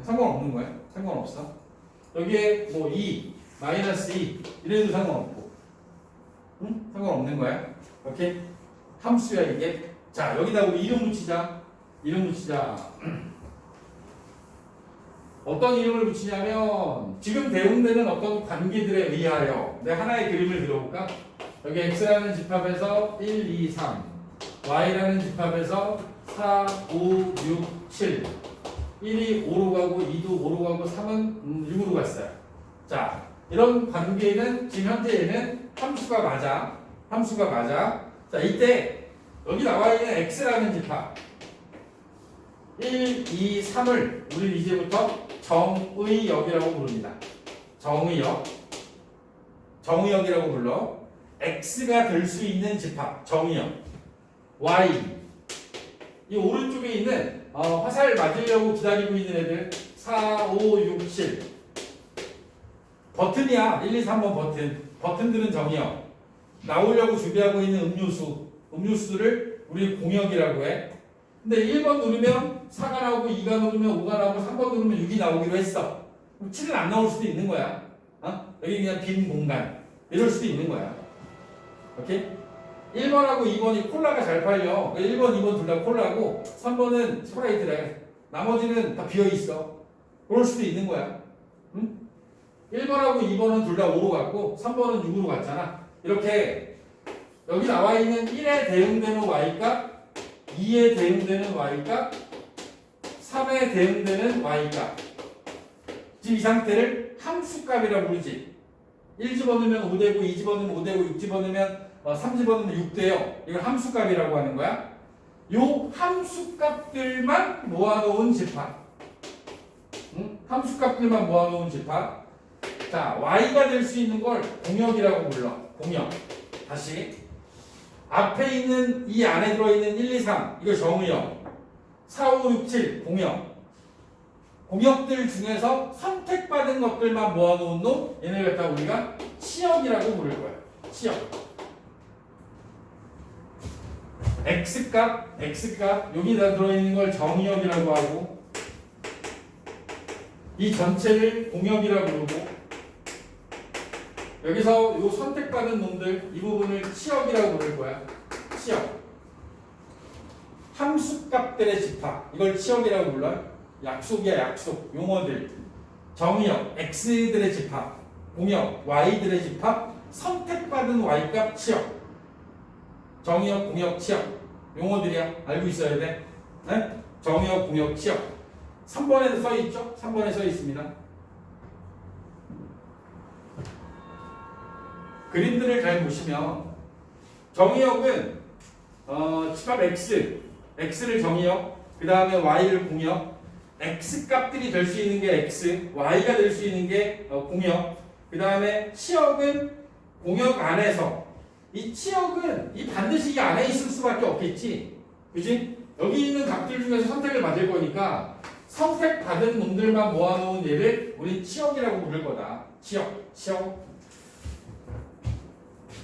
S1: 상관없는 거야. 상관없어. 여기에 뭐 2, 마이너스 2 이래도 상관없고 응? 상관없는 거야. 오케이? 함수야 이게. 자 여기다 우리 이름 붙이자. 어떤 이름을 붙이냐면 지금 대응되는 어떤 관계들에 의하여 내가 하나의 그림을 그려볼까? 여기 x라는 집합에서 1, 2, 3 y라는 집합에서 4, 5, 6, 7 1이 5로 가고 2도 5로 가고 3은 6으로 갔어요. 자 이런 관계는 지금 현재 얘는 함수가 맞아. 자 이때 여기 나와 있는 x라는 집합 1, 2, 3을 우리 이제부터 정의역이라고 부릅니다. 정의역이라고 불러. x가 될 수 있는 집합 정의역 y 이 오른쪽에 있는 화살 맞으려고 기다리고 있는 애들 4, 5, 6, 7 버튼이야. 1, 2, 3번 버튼들은 정의역. 나오려고 준비하고 있는 음료수를 우리 공역이라고 해. 근데 1번 누르면 4가 나오고 2가 누르면 5가 나오고 3번 누르면 6이 나오기로 했어. 그럼 7은 안 나올 수도 있는 거야. 여기 그냥 빈 공간. 이럴 수도 있는 거야. 오케이? 1번하고 2번이 콜라가 잘 팔려. 1번, 2번 둘 다 콜라고 3번은 스프라이트래. 나머지는 다 비어있어. 그럴 수도 있는 거야. 응? 1번하고 2번은 둘 다 5로 갔고 3번은 6으로 갔잖아. 이렇게 여기 나와 있는 1에 대응되는 y값 2에 대응되는 y값 3에 대응되는 y값 지금 이 상태를 함수값이라고 부르지. 1 집어넣으면 5 되고 2 집어넣으면 5 되고 6 집어넣으면 3 집어넣으면 6 돼요. 이걸 함수값이라고 하는 거야. 요 함수값들만 모아놓은 집합. 응? 함수값들만 모아놓은 집합. 자, y가 될 수 있는 걸 공역이라고 불러. 공역. 다시. 앞에 있는 이 안에 들어있는 1, 2, 3 이거 정의역. 4, 5, 6, 7 공역. 공역들 중에서 선택받은 것들만 모아놓은 놈 얘네를 갖다 우리가 치역이라고 부를 거야. 치역. x값 여기다 들어있는 걸 정의역이라고 하고 이 전체를 공역이라고 부르고 여기서 요 선택받은 놈들 이 부분을 치역이라고 부를 거야. 치역. 함수값들의 집합 이걸 치역이라고 불러요. 약속이야 약속. 용어들. 정의역 x들의 집합 공역 y들의 집합 선택받은 y값 치역. 정의역 공역 치역 용어들이야. 알고 있어야 돼. 네? 정의역 공역 치역 3번에도 써 있죠? 3번에 써 있습니다. 그림들을 잘 보시면 정의역은 집합 x를 정의역 그 다음에 y를 공역 x 값들이 될 수 있는 게 x y가 될 수 있는 게 공역 그 다음에 치역은 공역 안에서 이 치역은 반드시 이 안에 있을 수밖에 없겠지. 그지? 여기 있는 값들 중에서 선택을 받을 거니까 선택받은 놈들만 모아놓은 얘를 우리 치역이라고 부를 거다.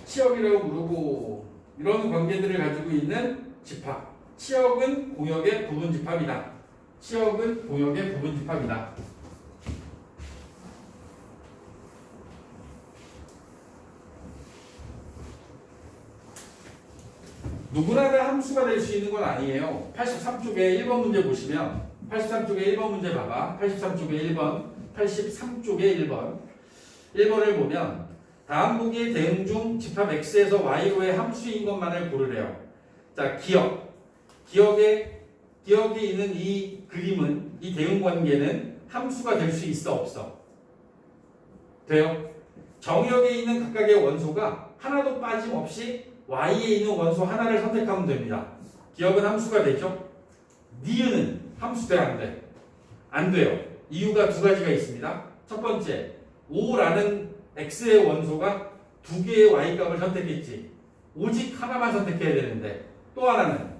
S1: 치역이라고 부르고 이런 관계들을 가지고 있는 집합. 치역은 공역의 부분 집합이다. 누구나 다 함수가 될 수 있는 건 아니에요. 83쪽에 1번 문제 보시면 83쪽에 1번 문제 봐봐. 83쪽에 1번을 보면 다음 보기의 대응 중 집합 x에서 y로의 함수인 것만을 고르래요. 자, 기억에 있는 이 그림은 이 대응 관계는 함수가 될 수 있어 없어? 돼요? 정역에 있는 각각의 원소가 하나도 빠짐없이 y에 있는 원소 하나를 선택하면 됩니다. 기억은 함수가 되죠? 니은은 함수 돼 안 돼? 안 돼요. 이유가 두 가지가 있습니다. 첫 번째, 5라는 x의 원소가 두 개의 y 값을 선택했지. 오직 하나만 선택해야 되는데 또 하나는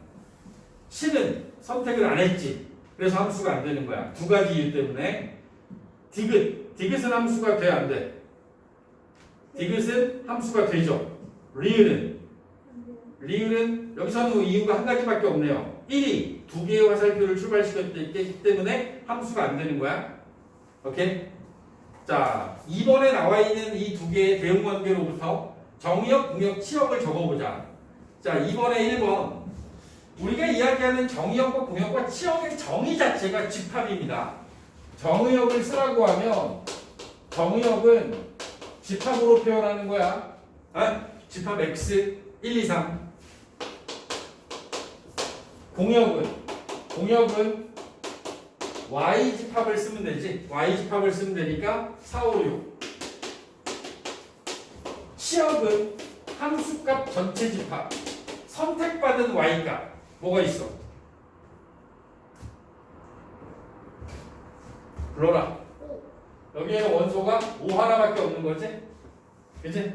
S1: 7은 선택을 안 했지. 그래서 함수가 안 되는 거야. 두 가지 이유 때문에. 디귿은 함수가 돼, 안 돼? 디귿은 함수가 되죠. 리을은 여기서는 이유가 한 가지밖에 없네요. 1이 두 개의 화살표를 출발시켰기 때문에 함수가 안 되는 거야. 오케이? 자, 2번에 나와 있는 이 두 개의 대응 관계로부터 정의역, 공역, 치역을 적어보자. 자, 2번에 1번. 우리가 이야기하는 정의역과 공역과 치역의 정의 자체가 집합입니다. 정의역을 쓰라고 하면 정의역은 집합으로 표현하는 거야. 집합 x 1, 2, 3. 공역은 y 집합을 쓰면 되지. y 집합을 쓰면 되니까 4, 5, 6. 치역은 함수값 전체 집합. 선택받은 y값. 뭐가 있어? 불러라. 여기에는 원소가 5 하나밖에 없는 거지? 그치?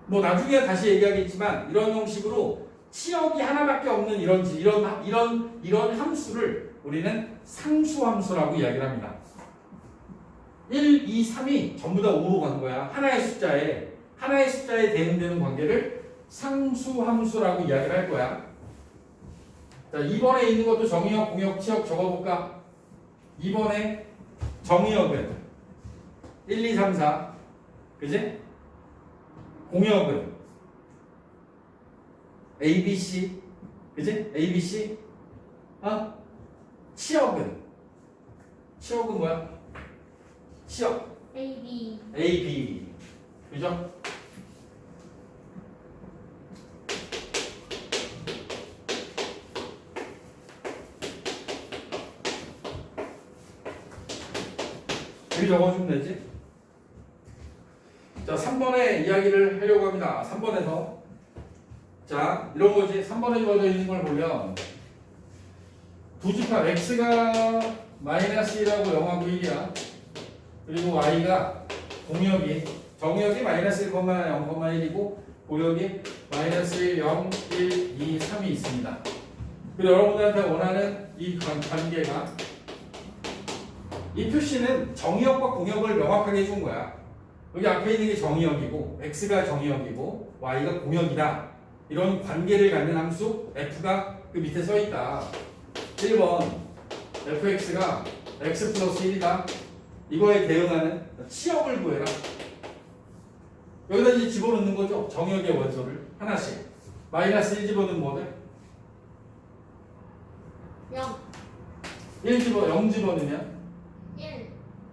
S1: 뭐 나중에 다시 얘기하겠지만 이런 형식으로 치역이 하나밖에 없는 이런 함수를 우리는 상수함수라고 이야기를 합니다. 1, 2, 3이 전부 다 5로 가는 거야. 하나의 숫자에 대응되는 관계를 상수함수라고 이야기를 할 거야. 자, 2번에 있는 것도 정의역, 공역, 치역 적어볼까? 2번에 정의역은 1, 2, 3, 4. 그지? 공역은 A, B, C. 그지? A, B, C. 치역은 뭐야? 치역.
S3: A, B.
S1: A, B. 그죠? 여기 적어주면 되지. 자, 3번에 이야기를 하려고 합니다. 3번에서. 자, 이런 거지. 3번에 주어져 있는 걸 보면 두 집합 x가 마이너스 1하고 0하고 1이야. 그리고 y가 정의역이 마이너스 1,0,1이고 고역이 마이너스 1, 0, 1, 2, 3이 있습니다. 그리고 여러분들한테 원하는 이 관계가 이 표시는 정의역과 공역을 명확하게 해준 거야. 여기 앞에 있는 게 정의역이고 x가 정의역이고 y가 공역이다. 이런 관계를 갖는 함수 f가 그 밑에 써 있다. 1번 fx가 x 플러스 1이다. 이거에 대응하는 치역을 구해라. 여기다 이제 집어넣는 거죠. 정역의 원소를 하나씩. 마이너스 1 집어넣으면 뭐 돼?
S3: 0.
S1: 0 집어넣으면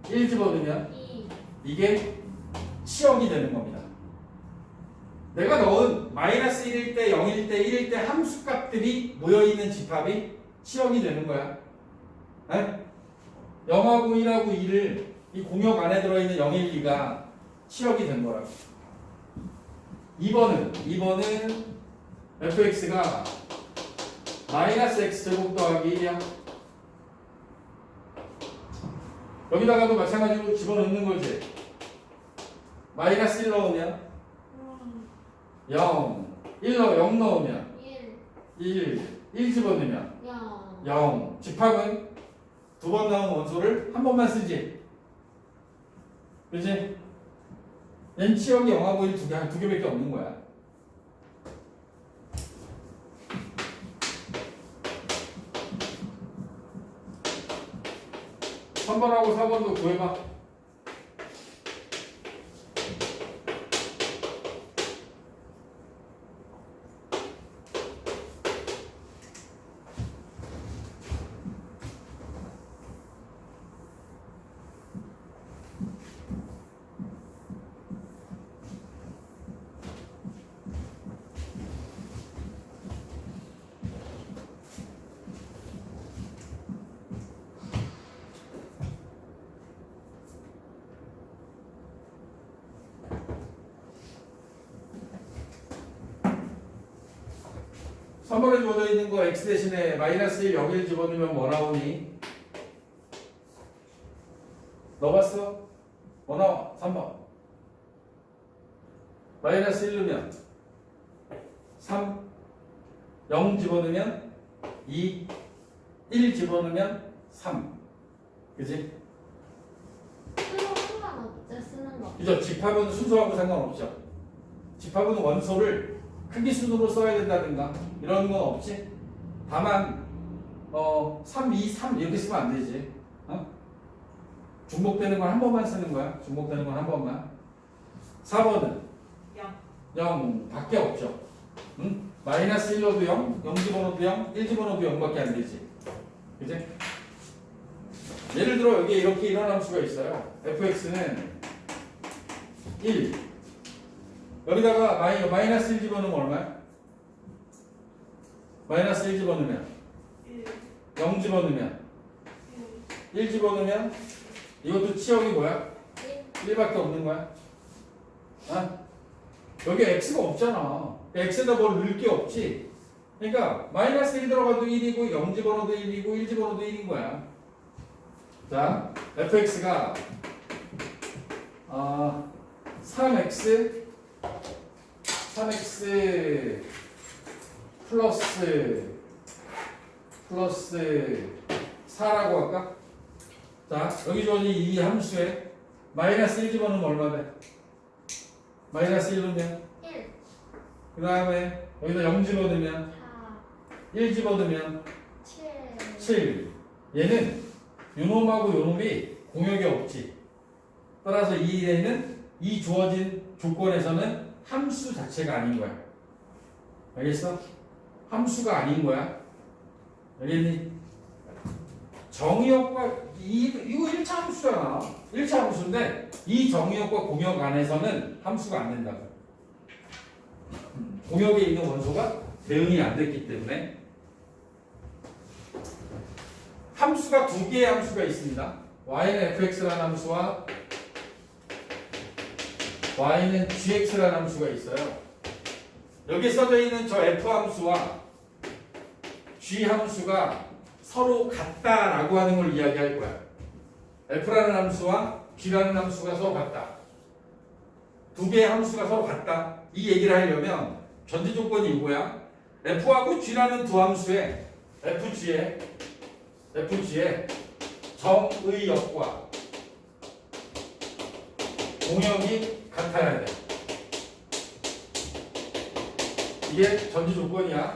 S1: 1 집어넣으면
S3: 2.
S1: 이게 치역이 되는 겁니다. 내가 넣은 마이너스 1일 때, 0일 때, 1일 때 함수값들이 모여있는 집합이 치역이 되는 거야. 네? 0하고 1하고 2를 이 공역 안에 들어있는 0, 1, 2가 치역이 된 거라고. 2번은 fx가 마이너스 x제곱 더하기 1이야. 여기다가도 마찬가지로 집어넣는 거지. 마이너스 1 넣으면 0, 0 넣으면 1 집어넣으면
S3: 0.
S1: 0. 집합은 두 번 나온 원소를 한 번만 쓰지. 그치? 얘는 치역이 0하고 1 두 개밖에 없는 거야. 한 번하고 4번도 구해봐. 선번에 주어져 있는 거 x 대신에 마이너스 1, 0, 1 집어넣으면 뭐 나오니? 넣어봤어? 뭐 나와? 3번. 마이너스 1 넣으면 3, 0 집어넣으면 2, 1 집어넣으면 3. 그지?
S3: 수로 상관없죠, 쓰는 거.
S1: 그죠? 집합은 순서하고 상관없죠. 집합은 원소를 크기 순으로 써야 된다든가 이런 건 없지. 다만 3, 2, 3 이렇게 쓰면 안 되지. 중복되는 건 한 번만 쓰는 거야. 중복되는 건 한 번만. 4번은 0 밖에 없죠. 응? 마이너스 1 넣어도 0, 0 집어넣어도 0, 1 집어넣어도 0밖에 안 되지. 그지? 예를 들어 여기에 이렇게 일어난 수가 있어요. fx는 1. 여기다가 마이너스 1 집어넣으면 얼마야? 마이너스 1 집어넣으면 0 집어넣으면 1 집어넣으면 이것도 치역이 뭐야? 1밖에 없는 거야. 여기 x가 없잖아. x에다 뭘 넣을 게 없지. 그러니까 마이너스 1 들어가도 1이고 0 집어넣어도 1이고 1 집어넣어도 1인 거야. 자, fx가 3x 플러스 4라고 할까? 자, 여기 주어진 이 함수에 마이너스 1 집어넣으면 얼마 돼? 마이너스 1 넣으면
S3: 1,
S1: 그 다음에 여기다 0 집어넣으면
S3: 4,
S1: 1 집어넣으면
S3: 7.
S1: 7. 얘는 요놈하고 요놈이 공역이 없지. 따라서 이 얘는 이 주어진 조건에서는 함수 자체가 아닌 거야. 알겠어? 함수가 아닌 거야. 알겠니? 정의역과 이거 1차 함수잖아. 1차 함수인데 이 정의역과 공역 안에서는 함수가 안 된다고. 공역에 있는 원소가 대응이 안 됐기 때문에 함수가 두 개의 함수가 있습니다. y는 fx라는 함수와 y는 gx라는 함수가 있어요. 여기 써져 있는 저 f 함수와 g 함수가 서로 같다라고 하는 걸 이야기할 거야. f라는 함수와 g라는 함수가 서로 같다. 두 개의 함수가 서로 같다. 이 얘기를 하려면 전제 조건이 이거야. f하고 g라는 두 함수에 fg의 정의역과 공역이 같아야 돼. 이게 전제 조건이야.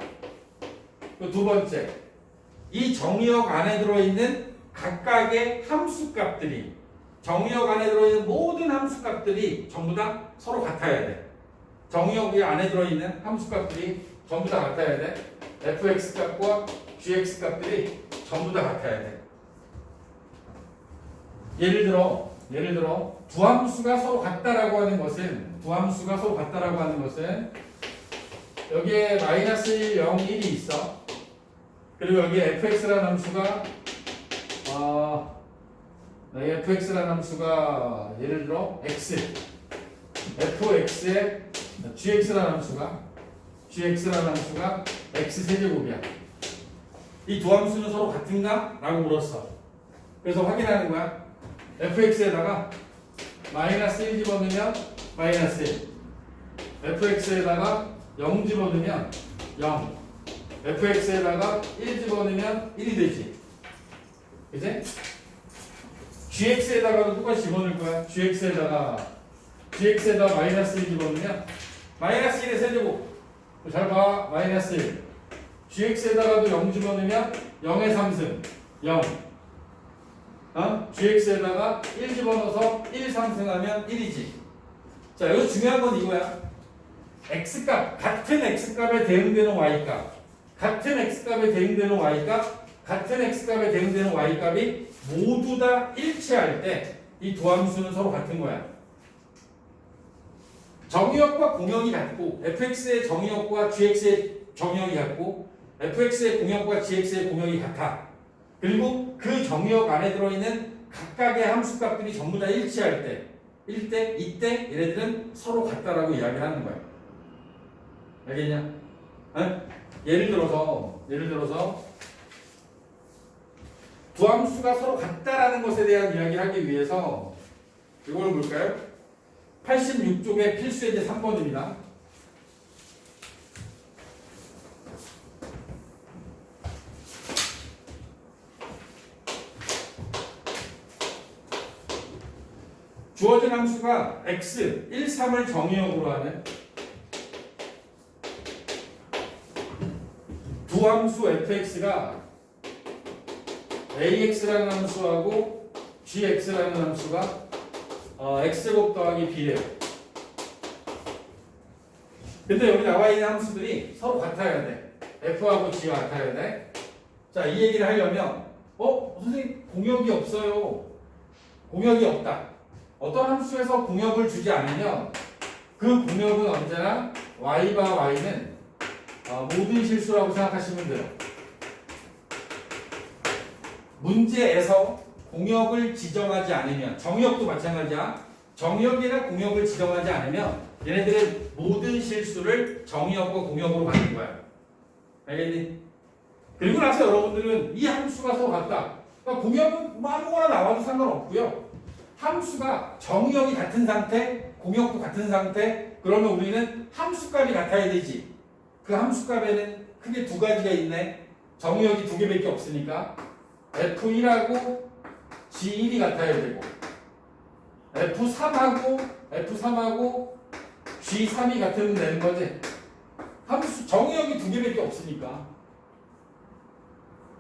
S1: 그 두 번째, 이 정의역 안에 들어있는 각각의 함수값들이 정의역 안에 들어있는 모든 함수값들이 전부 다 서로 같아야 돼. 정의역 안에 들어있는 함수값들이 전부 다 같아야 돼. fx 값과 gx 값들이 전부 다 같아야 돼. 예를 들어 두 함수가 서로 같다라고 하는 것은 여기에 마이너스 1, 0, 1이 있어. 그리고 여기에 fx라는 함수가 예를 들어 x fx에 gx라는 함수가 x 세제곱이야. 이 두 함수는 서로 같은가? 라고 물었어. 그래서 확인하는 거야. fx에다가 마이너스 1 집어넣으면 마이너스 1, fx에다가 0 집어넣으면 0, fx에다가 1 집어넣으면 1이 되지. 그치? gx에다가도 똑같이 집어넣을 거야. gx에다가 마이너스 1 집어넣으면 마이너스 1의 세제곱. 잘 봐. 마이너스 1. gx에다가도 0 집어넣으면 0의 3승 0. gx에다가 1 집어넣어서 1 상승하면 1이지. 자, 여기서 중요한 건 이거야. x값, 같은 x값에 대응되는 y값, 같은 x값에 대응되는 y값이 모두 다 일치할 때 이 두 함수는 서로 같은 거야. 정의역과 공역이 같고 fx의 정의역과 gx의 정의역이 같고 fx의 공역과 gx의 공역이 같아. 그리고 그 정의역 안에 들어있는 각각의 함수값들이 전부 다 일치할 때 이때 얘네들은 서로 같다라고 이야기를 하는 거야. 알겠냐? 예를 들어서 두 두 함수가 서로 같다라는 것에 대한 이야기를 하기 위해서 이걸 볼까요? 86쪽의 필수 예제 3번입니다. 주어진 함수가 x, 1, 3을 정의역으로 하는 두 함수 fx가 ax라는 함수하고 gx라는 함수가 x제곱 더하기 b래요. 근데 여기 나와 있는 함수들이 서로 같아야 돼. f하고 g가 같아야 돼. 자, 이 얘기를 하려면 선생님 공역이 없어요. 공역이 없다. 어떤 함수에서 공역을 주지 않으면 그 공역은 언제나 y바 y는 모든 실수라고 생각하시면 돼요. 문제에서 공역을 지정하지 않으면, 정역도 마찬가지야. 정역이나 공역을 지정하지 않으면 얘네들은 모든 실수를 정역과 공역으로 받는 거야. 알겠니? 그리고 나서 여러분들은 이 함수가 서로 같다. 그러니까 공역은 아무거나 나와도 상관없고요. 함수가 정역이 같은 상태, 공역도 같은 상태, 그러면 우리는 함수값이 같아야 되지. 그 함수값에는 크게 두 가지가 있네. 정역이 두 개밖에 없으니까 F1하고 G1이 같아야 되고 F3하고 G3이 같으면 되는 거지. 함수 정역이 두 개밖에 없으니까.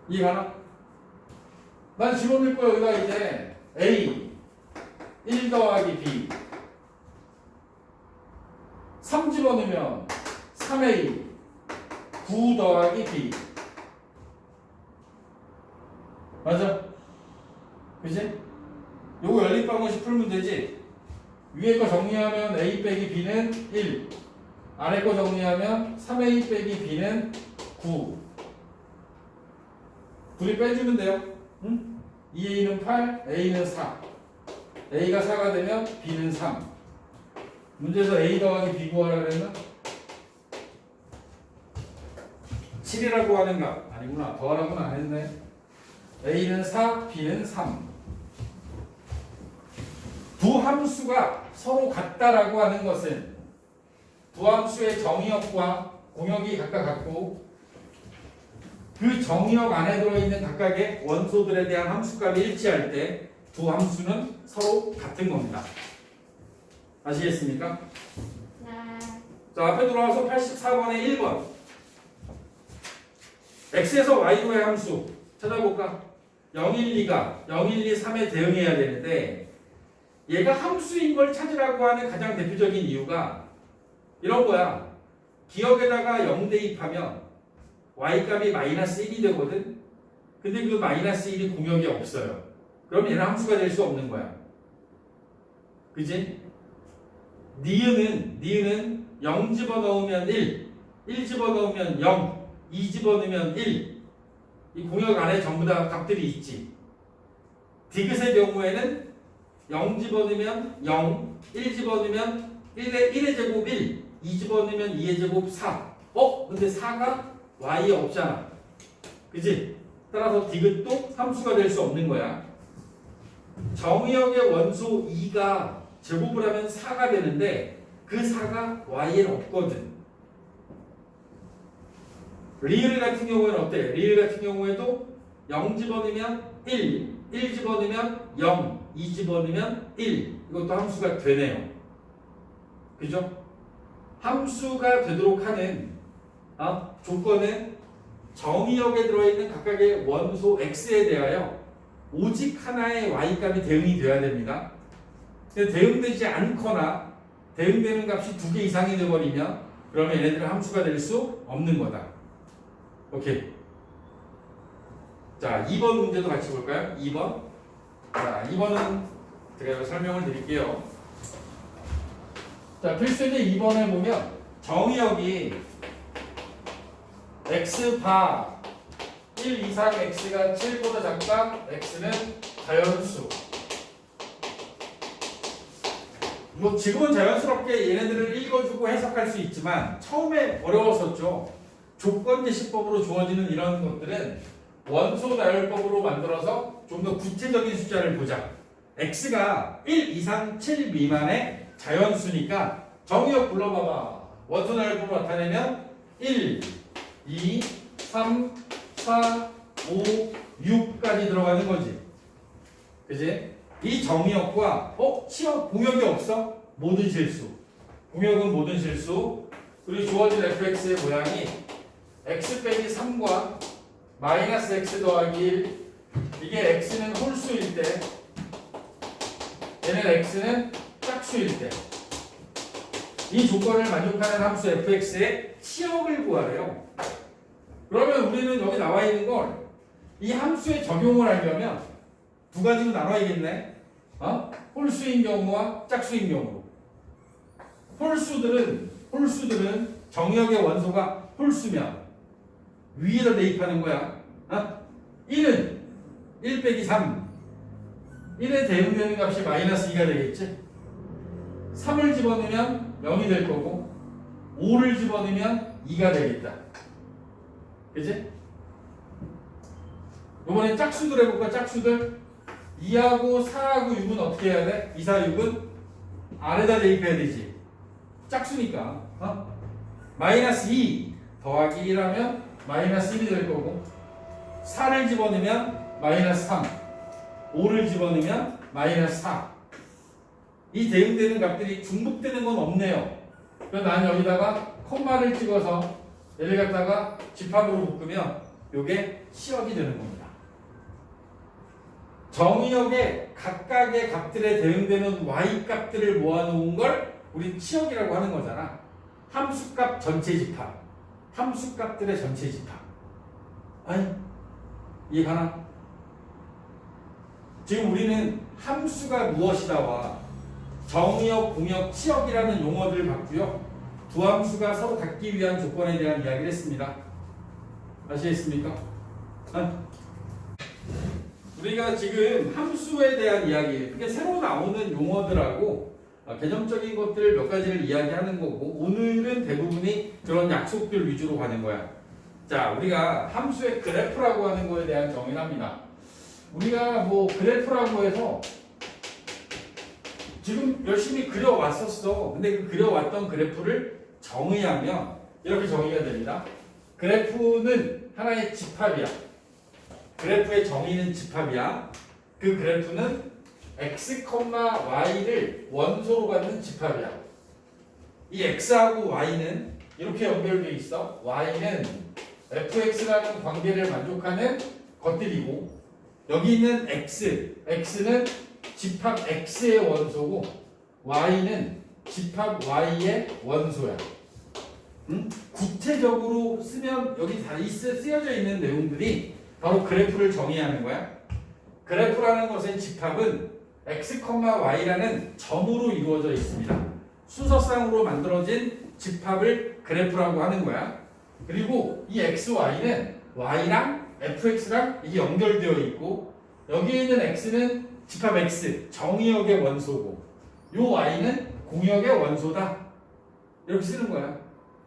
S1: 이해가나? 난 집어넣을 거야. 여기다 이제 A 1 더하기 B 3 집어넣으면 3A 9 더하기 B 맞아? 그치? 요거 연립방정식 풀면 되지? 위에 거 정리하면 A 빼기 B는 1 아래 거 정리하면 3A 빼기 B는 9 둘이 빼주면 돼요. 응? 2A는 8, A는 4 A가 4가 되면 B는 3 문제에서 A 더하기 B 구하라 그랬나? 7이라고 하는가? 아니구나. 더하라고는 안 했네. A는 4, B는 3 두 함수가 서로 같다라고 하는 것은 두 함수의 정의역과 공역이 각각 같고 그 정의역 안에 들어있는 각각의 원소들에 대한 함수값이 일치할 때 두 함수는 서로 같은 겁니다. 아시겠습니까?
S3: 네.
S1: 자, 앞에 돌아와서 84번에 1번 x에서 y로의 함수 찾아볼까? 0, 1, 2가 0, 1, 2, 3에 대응해야 되는데 얘가 함수인 걸 찾으라고 하는 가장 대표적인 이유가 이런 거야. 기억에다가 0 대입하면 y값이 마이너스 1이 되거든. 근데 그 마이너스 1이 공역이 없어요. 그럼 얘는 함수가 될 수 없는 거야. 그지? 니은은 0 집어넣으면 1, 1 집어넣으면 0, 2 집어넣으면 1. 이 공역 안에 전부 다 값들이 있지. 디귿의 경우에는 0 집어넣으면 0, 1 집어넣으면 1의 제곱 1, 2 집어넣으면 2의 제곱 4. 근데 4가 y에 없잖아. 그지? 따라서 디귿도 함수가 될 수 없는 거야. 정의역의 원소 2가 제곱을 하면 4가 되는데 그 4가 y에는 없거든. 리을 같은 경우에는 어때? 리을 같은 경우에도 0 집어넣으면 1, 1 집어넣으면 0, 2 집어넣으면 1. 이것도 함수가 되네요. 그죠? 함수가 되도록 하는 조건은 정의역에 들어있는 각각의 원소 x에 대하여 오직 하나의 y값이 대응이 되어야 됩니다. 대응되지 않거나 대응되는 값이 2개 이상이 되어버리면 그러면 얘네들은 함수가 될 수 없는 거다. 오케이. 자, 2번 문제도 같이 볼까요? 2번. 자, 2번은 제가 설명을 드릴게요. 자, 필수제 2번에 보면 정의역이 x바 1 이상 x가 7보다 작다. x는 자연수. 뭐 지금은 자연스럽게 얘네들을 읽어주고 해석할 수 있지만 처음에 어려웠었죠. 조건제시법으로 주어지는 이런 것들은 원소 나열법으로 만들어서 좀 더 구체적인 숫자를 보자. x가 1 이상 7 미만의 자연수니까 정의역 불러봐봐. 원소 나열법을 나타내면 1, 2, 3, 4, 5, 6까지 들어가는 거지. 그지? 이 정의역과 치역 공역이 없어? 모든 실수. 공역은 모든 실수. 그리고 주어진 fx의 모양이 x 빼기 3과 마이너스 x 더하기 1. 이게 x는 홀수일 때, 얘는 x는 짝수일 때. 이 조건을 만족하는 함수 fx의 치역을 구하래요. 그러면 우리는 여기 나와 있는 걸 이 함수에 적용을 하려면 두 가지로 나눠야겠네. 홀수인 경우와 짝수인 경우. 홀수들은 정역의 원소가 홀수면 위에다 대입하는 거야. 1은 1 빼기 3. 1에 대응되는 값이 마이너스 2가 되겠지. 3을 집어넣으면 0이 될 거고 5를 집어넣으면 2가 되겠다. 그치? 이번엔 짝수들 해볼까? 짝수들 2하고 4하고 6은 어떻게 해야 돼? 2, 4, 6은 아래다 대입해야 되지. 짝수니까. 마이너스 2 더하기 1하면 마이너스 1이 될 거고 4를 집어넣으면 마이너스 3 5를 집어넣으면 마이너스 4. 이 대응되는 값들이 중복되는 건 없네요. 그래서 난 여기다가 콤마를 찍어서 얘를 갖다가 집합으로 묶으면 이게 치역이 되는 겁니다. 정의역의 각각의 값들에 대응되는 y 값들을 모아놓은 걸 우리 치역이라고 하는 거잖아. 함수값 전체 집합. 함수값들의 전체 집합. 아니, 이해가나? 지금 우리는 함수가 무엇이다와 정의역, 공역, 치역이라는 용어들을 봤고요. 두 함수가 서로 같기 위한 조건에 대한 이야기를 했습니다. 아시겠습니까? 우리가 지금 함수에 대한 이야기, 이게 새로 나오는 용어들하고 개념적인 것들 몇 가지를 이야기하는 거고, 오늘은 대부분이 그런 약속들 위주로 가는 거야. 자, 우리가 함수의 그래프라고 하는 거에 대한 정의를 합니다. 우리가 뭐 그래프라고 해서 지금 열심히 그려왔었어. 근데 그 그려왔던 그래프를 정의하면 이렇게 정의가 됩니다. 그래프는 하나의 집합이야. 그래프의 정의는 집합이야. 그 그래프는 x, y를 원소로 갖는 집합이야. 이 x하고 y는 이렇게 연결되어 있어. y는 fx라는 관계를 만족하는 것들이고, 여기 있는 x는 집합 x의 원소고 y는 집합 y의 원소야. 구체적으로 쓰면 여기 다 쓰여져 있는 내용들이 바로 그래프를 정의하는 거야. 그래프라는 것의 집합은 x, y라는 점으로 이루어져 있습니다. 순서상으로 만들어진 집합을 그래프라고 하는 거야. 그리고 이 x, y는 y랑 fx랑 이게 연결되어 있고, 여기에 있는 x는 집합 x, 정의역의 원소고, 요 y는 공역의 원소다. 이렇게 쓰는 거야.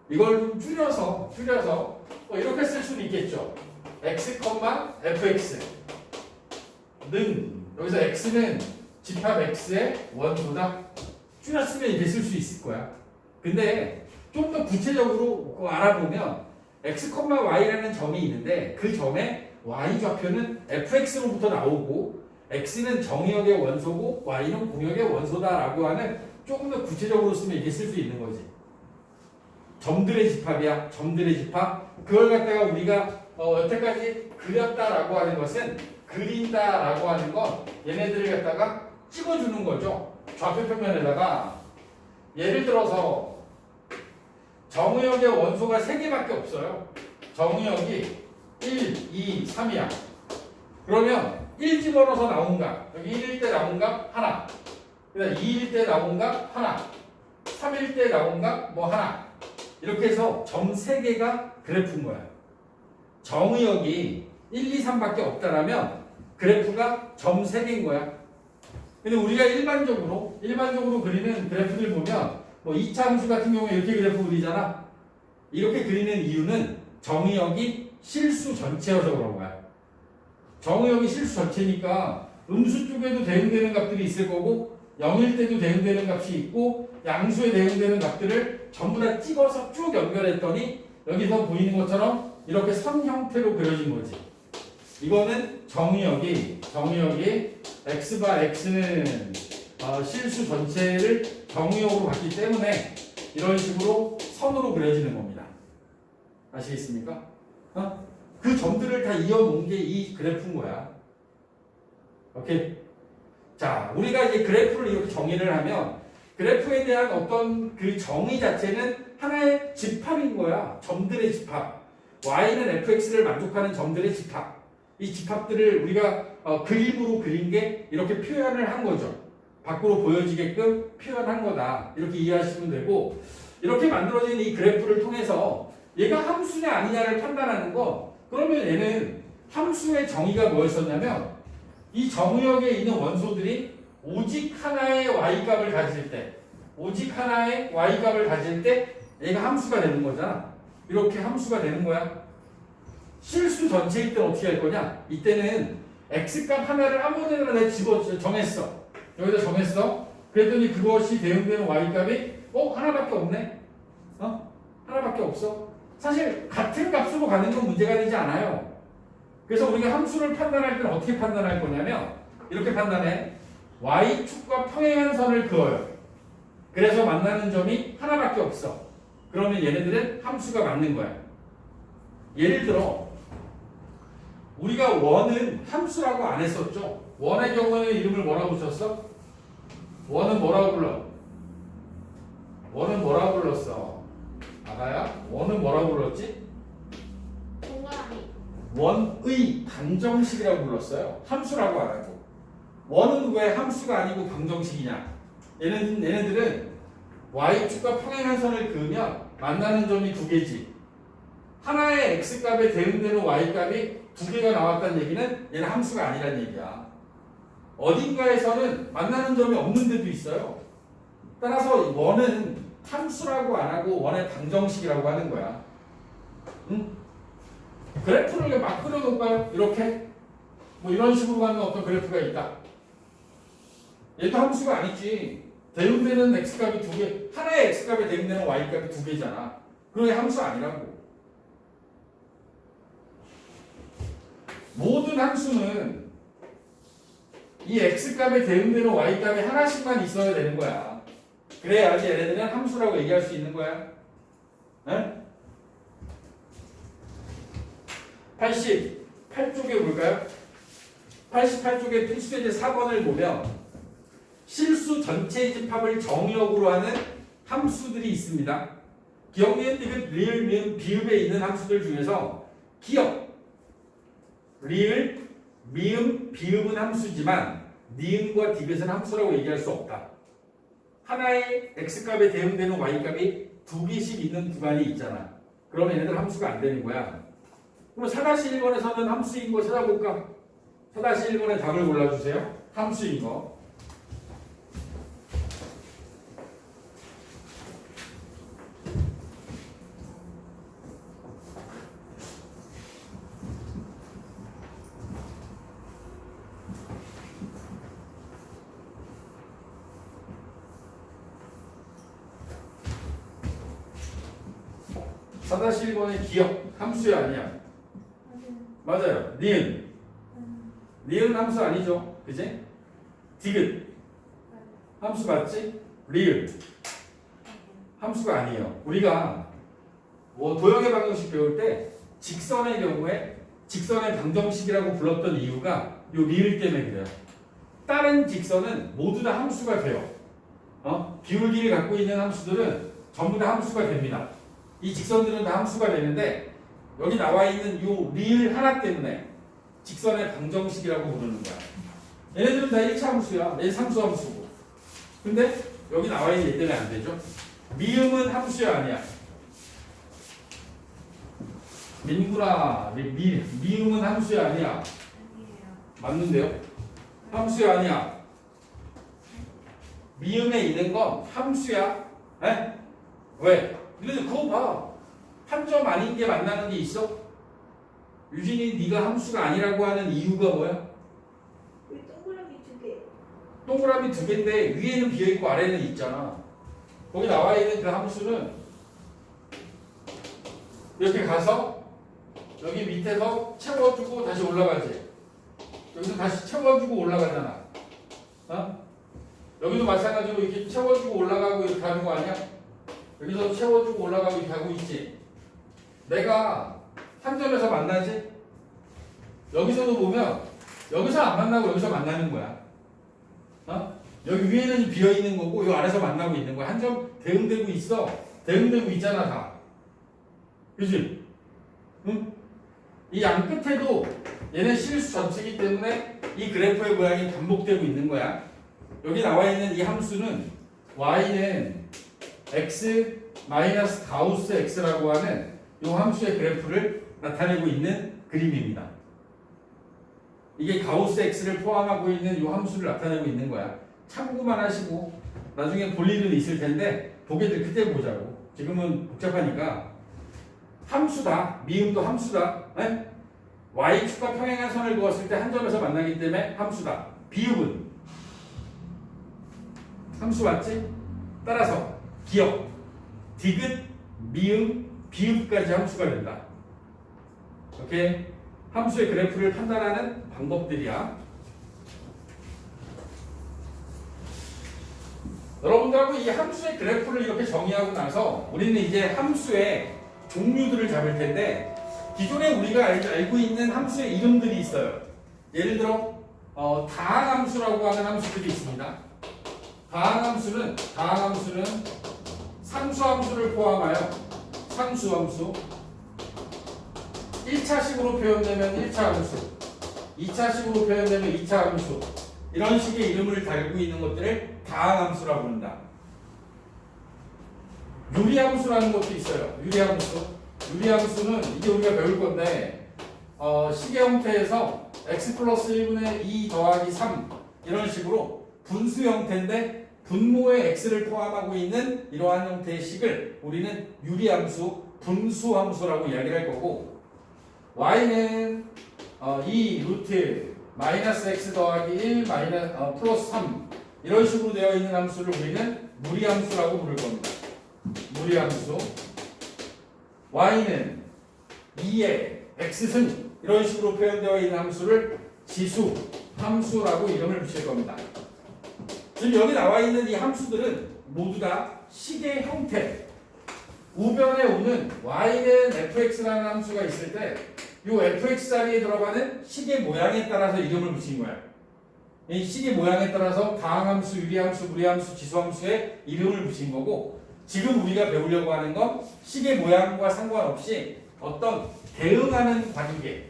S1: 이걸 좀 줄여서 이렇게 쓸 수는 있겠죠. x, fx 는 여기서 x는 집합 x의 원소다. 줄였으면 이렇게 쓸 수 있을 거야. 근데 좀 더 구체적으로 그거 알아보면 x, y라는 점이 있는데 그 점에 y 좌표는 fx로부터 나오고 x는 정의역의 원소고 y는 공역의 원소다라고 하는 조금 더 구체적으로 쓰면 이렇게 쓸 수 있는 거지. 점들의 집합이야. 점들의 집합. 그걸 갖다가 우리가 여태까지 그렸다라고 하는 것은, 그린다라고 하는 건 얘네들을 갖다가 찍어주는 거죠. 좌표 평면에다가. 예를 들어서 정의역의 원소가 3개밖에 없어요. 정의역이 1, 2, 3이야. 그러면 1 집어넣어서 나온 값, 여기 1일 때 나온 값 하나, 그다음 2일 때 나온 값 하나, 3일 때 나온 값 뭐 하나, 이렇게 해서 점 3개가 그래프인 거야. 정의역이 1, 2, 3밖에 없다라면 그래프가 점 3개인 거야. 근데 우리가 일반적으로 그리는 그래프들 보면 뭐 2차 함수 같은 경우에 이렇게 그래프 그리잖아. 이렇게 그리는 이유는 정의역이 실수 전체여서 그런 거야. 정의역이 실수 전체니까 음수 쪽에도 대응되는 값들이 있을 거고 0일 때도 대응되는 값이 있고 양수에 대응되는 값들을 전부 다 찍어서 쭉 연결했더니 여기서 보이는 것처럼 이렇게 선 형태로 그려진 거지. 이거는 정의역이 x바 x는 실수 전체를 정의역으로 봤기 때문에 이런 식으로 선으로 그려지는 겁니다. 아시겠습니까? 그 점들을 다 이어놓은 게 이 그래프인 거야. 오케이? 자, 우리가 이제 그래프를 이렇게 정의를 하면 그래프에 대한 어떤 그 정의 자체는 하나의 집합인 거야. 점들의 집합. y는 fx를 만족하는 점들의 집합. 이 집합들을 우리가 그림으로 그린 게 이렇게 표현을 한 거죠. 밖으로 보여지게끔 표현한 거다. 이렇게 이해하시면 되고 이렇게 만들어진 이 그래프를 통해서 얘가 함수냐 아니냐를 판단하는 거 그러면 얘는 함수의 정의가 뭐였었냐면 이 정의역에 있는 원소들이 오직 하나의 y값을 가질 때 얘가 함수가 되는 거잖아. 이렇게 함수가 되는 거야. 실수 전체일 때는 어떻게 할 거냐? 이때는 x값 하나를 아무 데나 내가 정했어. 여기다 정했어. 그랬더니 그것이 대응되는 y값이 하나밖에 없네. 하나밖에 없어. 사실 같은 값으로 가는 건 문제가 되지 않아요. 그래서 우리가 함수를 판단할 때는 어떻게 판단할 거냐면 이렇게 판단해. y축과 평행한 선을 그어요. 그래서 만나는 점이 하나밖에 없어. 그러면 얘네들은 함수가 맞는 거야. 예를 들어 우리가 원은 함수라고 안 했었죠. 원의 경우에는 이름을 뭐라고 썼어? 원은 뭐라고 불러? 원은 뭐라고 불렀어? 아가야? 원은 뭐라고 불렀지?
S3: 동그라미.
S1: 원의 방정식이라고 불렀어요. 함수라고 안 하고. 원은 왜 함수가 아니고 방정식이냐? 얘네들은 y축과 평행한 선을 그으면 만나는 점이 두 개지. 하나의 x값에 대응되는 y값이 두 개가 나왔다는 얘기는 얘는 함수가 아니란 얘기야. 어딘가에서는 만나는 점이 없는 데도 있어요. 따라서 원은 함수라고 안 하고 원의 방정식이라고 하는 거야. 응? 그래프를 막 그려놓을까요? 이렇게? 뭐 이런 식으로 가는 어떤 그래프가 있다. 얘도 함수가 아니지. 대응되는 x값이 두 개, 하나의 x값에 대응되는 y값이 두 개잖아. 그게 함수 아니라고. 모든 함수는 이 x값에 대응되는 y값이 하나씩만 있어야 되는 거야. 그래야지 얘네들은 함수라고 얘기할 수 있는 거야. 네? 88쪽에 볼까요? 88쪽에 필수제제 4번을 보면 실수 전체의 집합을 정의역으로 하는 함수들이 있습니다. 기억, 니은, 디귿, 리을, 미음, 비읍에 있는 함수들 중에서 기억, 리을, 미음, 비읍은 함수지만 니은과 디귿은 함수라고 얘기할 수 없다. 하나의 x값에 대응되는 y값이 두 개씩 있는 구간이 있잖아. 그러면 얘네들 함수가 안 되는 거야. 그럼 4-1번에서는 함수인 거 찾아볼까? 4-1번의 답을 골라주세요. 함수인 거. 사다시 1번의 기억, 함수야 아니야? 맞아요. 니은. 니은 함수 아니죠? 그지? 디귿. 함수 맞지? 리을. 함수가 아니에요. 우리가 뭐 도형의 방정식 배울 때 직선의 경우에 직선의 방정식이라고 불렀던 이유가 요 리을 때문에 그래요. 다른 직선은 모두 다 함수가 돼요. 비울기를 갖고 있는 함수들은 전부 다 함수가 됩니다. 이 직선들은 다 함수가 되는데 여기 나와 있는 요 리을 하나 때문에 직선의 방정식이라고 부르는 거야. 얘네들은 다 1차 함수야. 얘 상수 함수고. 근데 여기 나와 있는 얘 때문에 안 되죠. 미음은 함수야 아니야? 민구나 미음은 함수야 아니야?
S2: 아니에요.
S1: 맞는데요? 함수야 아니야? 미음에 있는 건 함수야. 에? 왜? 근데 그거 봐. 한 점 아닌 게 만나는 게 있어? 유진이 네가 함수가 아니라고 하는 이유가 뭐야?
S2: 왜 동그라미 2개?
S1: 동그라미 2개인데 위에는 비어있고 아래는 있잖아. 거기 나와 있는 그 함수는 이렇게 가서 여기 밑에서 채워주고 다시 올라가지. 여기서 다시 채워주고 올라가잖아. 어? 여기도 마찬가지로 이렇게 채워주고 올라가고 이렇게 하는 거 아니야? 여기서 채워주고 올라가고 이렇게 하고 있지. 내가 한 점에서 만나지? 여기서도 보면 여기서 안 만나고 여기서 만나는 거야. 어? 여기 위에는 비어 있는 거고 여기 아래서 만나고 있는 거야. 한 점 대응되고 있어. 대응되고 있잖아 다. 그지? 응? 이 양 끝에도 얘는 실수 전체이기 때문에 이 그래프의 모양이 반복되고 있는 거야. 여기 나와 있는 이 함수는 y는 x 마이너스 가우스 x라고 하는 이 함수의 그래프를 나타내고 있는 그림입니다. 이게 가우스 x를 포함하고 있는 이 함수를 나타내고 있는 거야. 참고만 하시고 나중에 볼 일은 있을 텐데 보게들 그때 보자고. 지금은 복잡하니까 함수다. 미음도 함수다. 에? y축과 평행한 선을 그었을 때 한 점에서 만나기 때문에 함수다. 비읍은 함수 맞지? 따라서 기억, 디귿, 미음, 비읍까지 함수가 된다. 오케이? 함수의 그래프를 판단하는 방법들이야. 여러분들하고 이 함수의 그래프를 이렇게 정의하고 나서 우리는 이제 함수의 종류들을 잡을 텐데 기존에 우리가 알고 있는 함수의 이름들이 있어요. 예를 들어 다항함수라고 하는 함수들이 있습니다. 다항함수는 상수함수를 포함하여 상수함수 1차식으로 표현되면 1차 함수 2차식으로 표현되면 2차 함수 이런 식의 이름을 달고 있는 것들을 다항함수라고 부른다. 유리함수라는 것도 있어요. 유리함수는 이제 우리가 배울 건데 식의 형태에서 x 플러스 1분의 2 더하기 3 이런 식으로 분수 형태인데 분모의 x를 포함하고 있는 이러한 형태의 식을 우리는 유리함수, 분수함수라고 이야기를 할 거고 y는 2 루트 마이너스 x 더하기 1 플러스 3 이런 식으로 되어 있는 함수를 우리는 무리함수라고 부를 겁니다. 무리함수. y는 2의 x승 이런 식으로 표현되어 있는 함수를 지수, 함수라고 이름을 붙일 겁니다. 지금 여기 나와 있는 이 함수들은 모두 다 식의 형태. 우변에 오는 y는 fx라는 함수가 있을 때 이 fx 자리에 들어가는 식의 모양에 따라서 이름을 붙인 거야. 이 식의 모양에 따라서 다항함수, 유리함수, 무리함수, 지수함수에 이름을 붙인 거고 지금 우리가 배우려고 하는 건 식의 모양과 상관없이 어떤 대응하는 관계,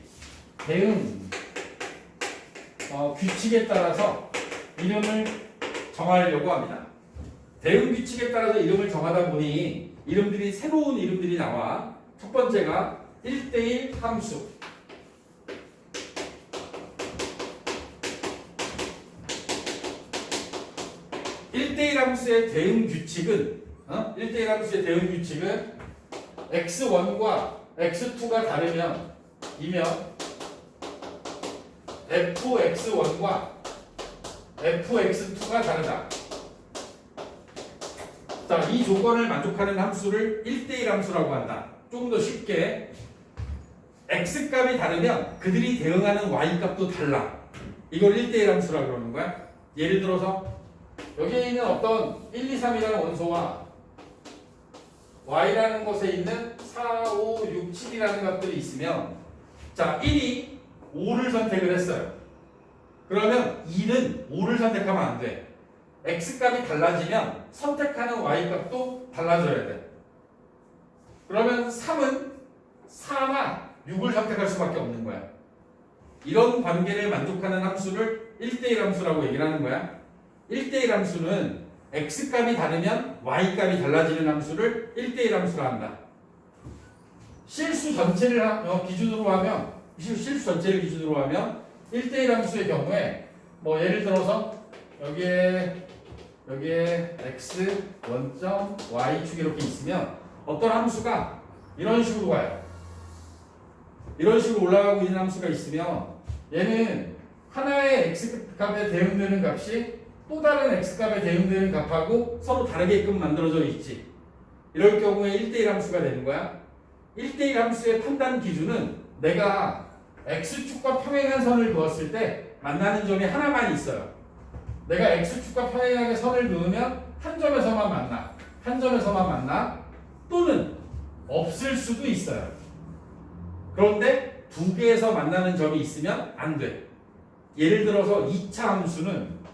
S1: 규칙에 따라서 이름을 정하려고 합니다. 대응 규칙에 따라서 이름을 정하다 보니 이름들이 새로운 이름들이 나와. 첫 번째가 1대1 함수. (1대1) 함수의 대응 규칙은 1대1 함수의 대응 규칙은 x1과 x2가 다르면 fx1과 fx2가 다르다. 자, 이 조건을 만족하는 함수를 1대1 함수라고 한다. 조금 더 쉽게 x값이 다르면 그들이 대응하는 y값도 달라. 이걸 1대1 함수라고 그러는 거야. 예를 들어서 여기에 있는 어떤 1, 2, 3이라는 원소와 y라는 것에 있는 4, 5, 6, 7이라는 것들이 있으면 자 1이 5를 선택을 했어요. 그러면 2는 5를 선택하면 안 돼. x값이 달라지면 선택하는 y값도 달라져야 돼. 그러면 3은 4나 6을 선택할 수밖에 없는 거야. 이런 관계를 만족하는 함수를 1대1 함수라고 얘기를 하는 거야. 1대1 함수는 x값이 다르면 y값이 달라지는 함수를 1대1 함수라 한다. 실수 전체를 기준으로 하면 1대1 함수의 경우에 뭐 예를 들어서 여기에 x 원점 y축 이렇게 있으면 어떤 함수가 이런 식으로 가요. 이런 식으로 올라가고 있는 함수가 있으면 얘는 하나의 x값에 대응되는 값이 또 다른 x값에 대응되는 값하고 서로 다르게끔 만들어져 있지. 이럴 경우에 1대1 함수가 되는 거야. 1대1 함수의 판단 기준은 내가 x축과 평행한 선을 그었을 때 만나는 점이 하나만 있어요. 내가 x축과 평행하게 선을 그으면 한 점에서만 만나. 한 점에서만 만나. 또는 없을 수도 있어요. 그런데 두 개에서 만나는 점이 있으면 안 돼. 예를 들어서 2차 함수는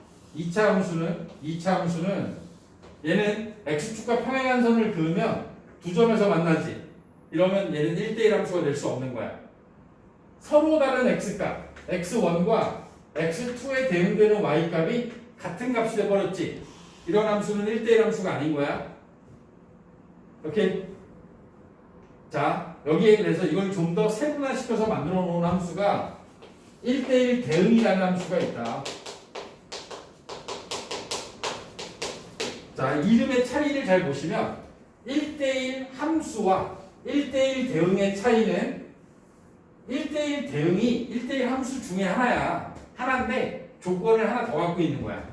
S1: 얘는 x축과 평행한 선을 그으면 두 점에서 만나지. 이러면 얘는 1대1 함수가 될 수 없는 거야. 서로 다른 x값, x1과 x2에 대응되는 y값이 같은 값이 돼버렸지. 이런 함수는 1대1 함수가 아닌 거야. 오케이? 자, 여기에 그래서 이걸 좀 더 세분화시켜서 만들어 놓은 함수가 1대1 대응이라는 함수가 있다. 자, 이름의 차이를 잘 보시면 1대1 함수와 1대1 대응의 차이는 1대1 대응이 1대1 함수 중에 하나야. 하나인데 조건을 하나 더 갖고 있는 거야.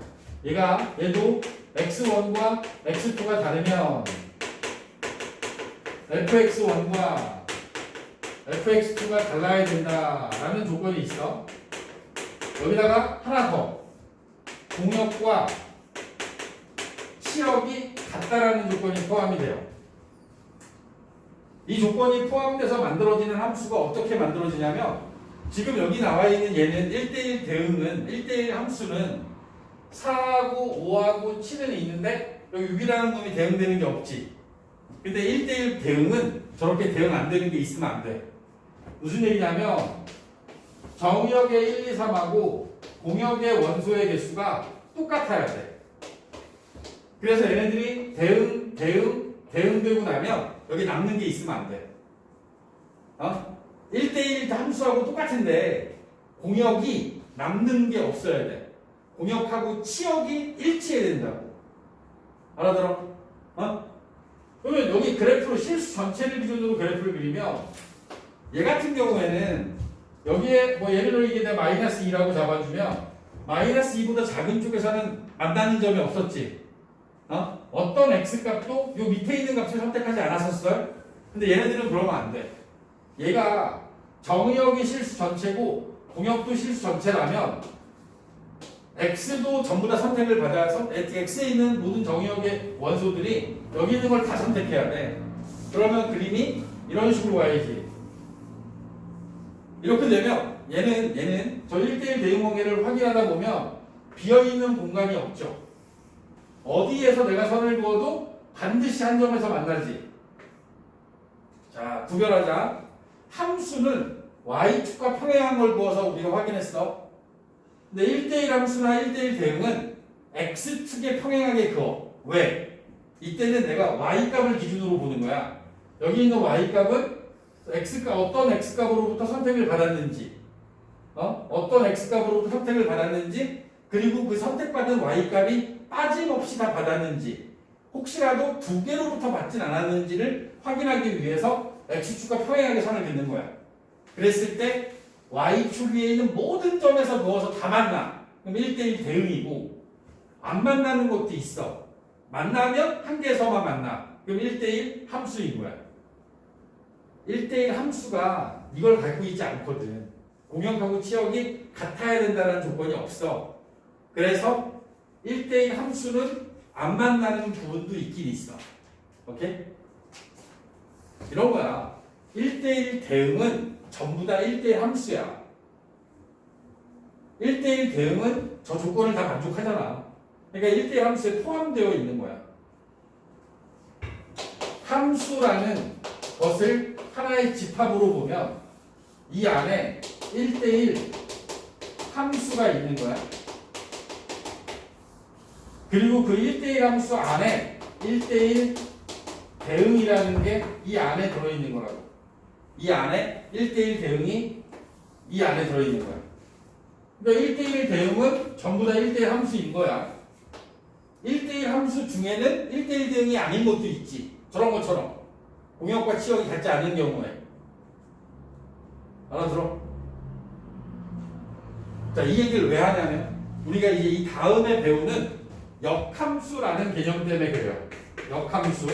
S1: 얘도 x1과 x2가 다르면 fx1과 fx2가 달라야 된다라는 조건이 있어. 여기다가 하나 더. 공역과 치역이 같다라는 조건이 포함이 돼요. 이 조건이 포함돼서 만들어지는 함수가 어떻게 만들어지냐면 지금 여기 나와 있는 얘는 1대1 대응은 1대1 함수는 4하고 5하고 7은 있는데 여기 6이라는 놈이 대응되는 게 없지. 근데 1대1 대응은 저렇게 대응 안 되는 게 있으면 안 돼. 무슨 얘기냐면 정역의 1, 2, 3하고 공역의 원소의 개수가 똑같아야 돼. 그래서 얘네들이 대응되고 나면 여기 남는 게 있으면 안 돼. 1대1 함수하고 똑같은데 공역이 남는 게 없어야 돼. 공역하고 치역이 일치해야 된다고. 알아들어? 그러면 여기 그래프로 실수 전체를 기준으로 그래프를 그리면 얘 같은 경우에는 여기에 뭐 예를 들어 이게 내가 마이너스 2라고 잡아주면 마이너스 2보다 작은 쪽에서는 만나는 점이 없었지. 어떤 x값도 요 밑에 있는 값을 선택하지 않았었어요? 근데 얘네들은 그러면 안 돼. 얘가 정역이 실수 전체고 공역도 실수 전체라면 x도 전부 다 선택을 받아서 x에 있는 모든 정역의 원소들이 여기 있는 걸 다 선택해야 돼. 그러면 그림이 이런 식으로 와야지. 이렇게 되면 얘는 저 1대1 대응 관계를 확인하다 보면 비어있는 공간이 없죠. 어디에서 내가 선을 그어도 반드시 한 점에서 만나지. 자, 구별하자. 함수는 y축과 평행한 걸 그어서 우리가 확인했어. 근데 1대1 함수나 1대1 대응은 x축에 평행하게 그어. 왜? 이때는 내가 y값을 기준으로 보는 거야. 여기 있는 y값은 x값, 어떤 x값으로부터 선택을 받았는지, 어떤 x값으로부터 선택을 받았는지, 그리고 그 선택받은 y값이 빠짐없이 다 받았는지, 혹시라도 두 개로부터 받진 않았는지를 확인하기 위해서 x축과 평행하게 선을 긋는 거야. 그랬을 때 y축 위에 있는 모든 점에서 그어서 다 만나. 그럼 1대1 대응이고, 안 만나는 것도 있어. 만나면 한 개에서만 만나. 그럼 1대1 함수인 거야. 1대1 함수가 이걸 갖고 있지 않거든. 공역하고 치역이 같아야 된다는 조건이 없어. 그래서 1대1 함수는 안 만나는 부분도 있긴 있어. 오케이? 이런 거야. 1대1 대응은 전부 다 1대1 함수야. 1대1 대응은 저 조건을 다 만족하잖아. 그러니까 1대1 함수에 포함되어 있는 거야. 함수라는 것을 하나의 집합으로 보면 이 안에 1대1 함수가 있는 거야. 그리고 그 1대1 함수 안에 1대1 대응이라는 게 이 안에 들어있는 거라고. 이 안에 1대1 대응이 이 안에 들어있는 거야. 그러니까 1대1 대응은 전부 다 1대1 함수인 거야. 1대1 함수 중에는 1대1 대응이 아닌 것도 있지. 저런 것처럼 공역과 치역이 같지 않은 경우에. 알아들어? 자, 이 얘기를 왜 하냐면 우리가 이제 이 다음에 배우는 역함수라는 개념 때문에 그래요. 역함수.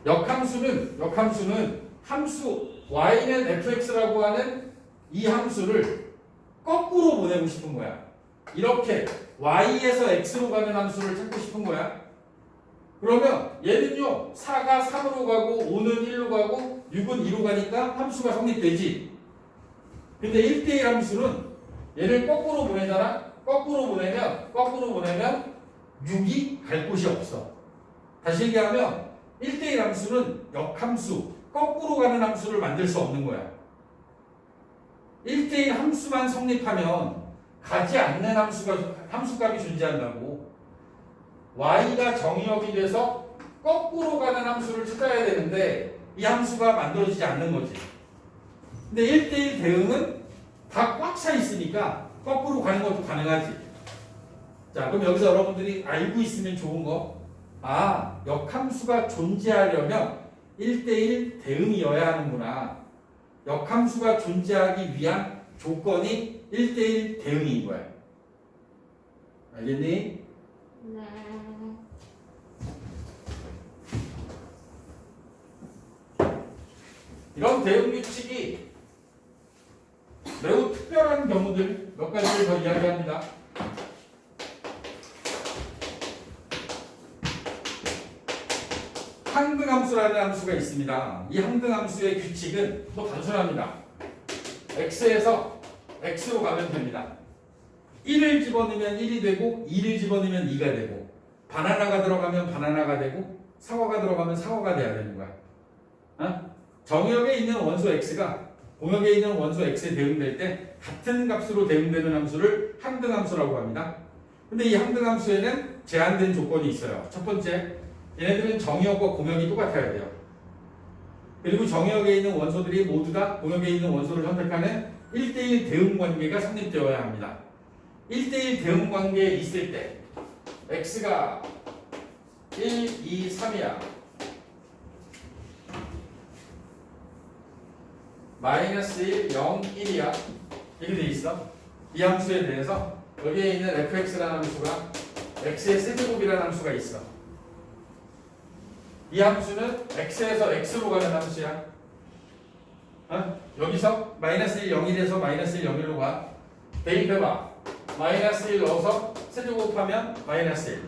S1: 역함수는 함수 y는 fx라고 하는 이 함수를 거꾸로 보내고 싶은 거야. 이렇게 y에서 x로 가는 함수를 찾고 싶은 거야. 그러면 얘는요 4가 3으로 가고 5는 1로 가고 6은 2로 가니까 함수가 성립되지. 근데 1대1 함수는 얘를 거꾸로 보내잖아. 거꾸로 보내면 6이 갈 곳이 없어. 다시 얘기하면 1대1 함수는 역함수, 거꾸로 가는 함수를 만들 수 없는 거야. 1대1 함수만 성립하면 가지 않는 함수값이 존재한다고. y가 정의역이 돼서 거꾸로 가는 함수를 찾아야 되는데 이 함수가 만들어지지 않는 거지. 근데 1대1 대응은 다 꽉 차 있으니까 거꾸로 가는 것도 가능하지. 자, 그럼 여기서 여러분들이 알고 있으면 좋은 거. 아, 역함수가 존재하려면 1대1 대응이어야 하는구나. 역함수가 존재하기 위한 조건이 1대1 대응인 거야. 알겠니?
S3: 네.
S1: 이런 대응 규칙이 매우 특별한 경우들 몇 가지를 더 이야기합니다. 항등함수라는 함수가 있습니다. 이 항등함수의 규칙은 뭐 단순합니다. x에서 x로 가면 됩니다. 1을 집어넣으면 1이 되고 2를 집어넣으면 2가 되고 바나나가 들어가면 바나나가 되고 사과가 들어가면 사과가 돼야 되는 거야. 어? 정역에 있는 원소 x가 공역에 있는 원소 x에 대응될 때 같은 값으로 대응되는 함수를 항등함수라고 합니다. 근데 이 항등함수에는 제한된 조건이 있어요. 첫 번째, 얘네들은 정역과 공역이 똑같아야 돼요. 그리고 정역에 있는 원소들이 모두 다 공역에 있는 원소를 선택하는 1대1 대응 관계가 성립되어야 합니다. 1대1 대응 관계에 있을 때 x가 1, 2, 3이야. 마이너스 1, 0, 1이야. 이렇게 돼 있어. 이 함수에 대해서 여기에 있는 fx라는 함수가 x의 세제곱이라는 함수가 있어. 이 함수는 x에서 x로 가는 함수야. 어? 여기서 마이너스 1, 0일에서 마이너스 1, 0, 1로 가. 대입해봐. 마이너스 1 넣어서 세제곱하면 마이너스 1.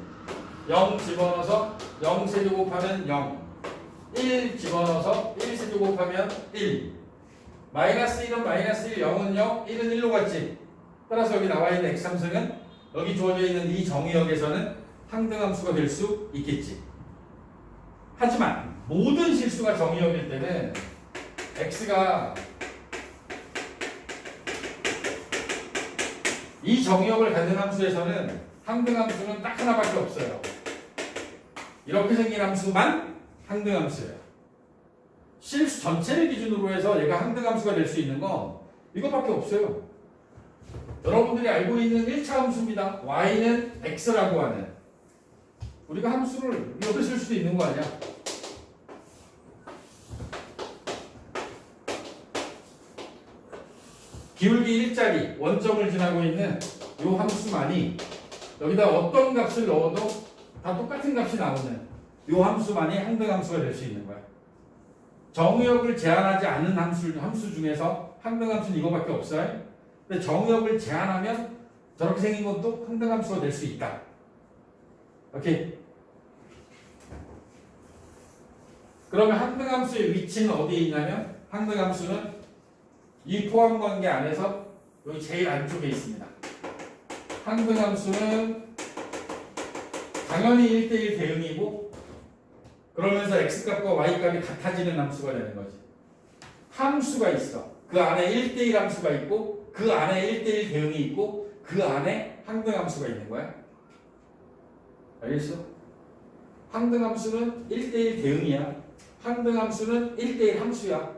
S1: 0 집어넣어서 0 세제곱하면 0. 1 집어넣어서 1 세제곱하면 1. 마이너스 1은 마이너스 1, 0은 0, 1은 1로 갔지. 따라서 여기 나와 있는 x함수는 여기 주어져 있는 이 정의역에서는 항등함수가 될 수 있겠지. 하지만 모든 실수가 정의역일 때는 x가 이 정의역을 갖는 함수에서는 항등함수는 딱 하나밖에 없어요. 이렇게 생긴 함수만 항등함수예요. 실수 전체를 기준으로 해서 얘가 항등함수가 될 수 있는 건 이것밖에 없어요. 여러분들이 알고 있는 1차 함수입니다. y는 x라고 하는. 우리가 함수를 이렇게 쓸 수도 있는 거 아니야? 기울기 1짜리 원점을 지나고 있는 이 함수만이 여기다 어떤 값을 넣어도 다 똑같은 값이 나오는 이 함수만이 항등함수가 될 수 있는 거야. 정의역을 제한하지 않는 함수 중에서 항등함수는 이거밖에 없어요. 근데 정의역을 제한하면 저렇게 생긴 것도 항등함수가 될 수 있다. 오케이. 그러면 항등함수의 위치는 어디에 있냐면 항등함수는 이 포함관계 안에서 여기 제일 안쪽에 있습니다. 항등함수는 당연히 1대1 대응이고 그러면서 x값과 y값이 같아지는 함수가 되는 거지. 함수가 있어. 그 안에 1대1 함수가 있고 그 안에 1대1 대응이 있고 그 안에 항등함수가 있는 거야. 알겠어? 항등함수는 1대1 대응이야. 항등함수는 1대1 함수야.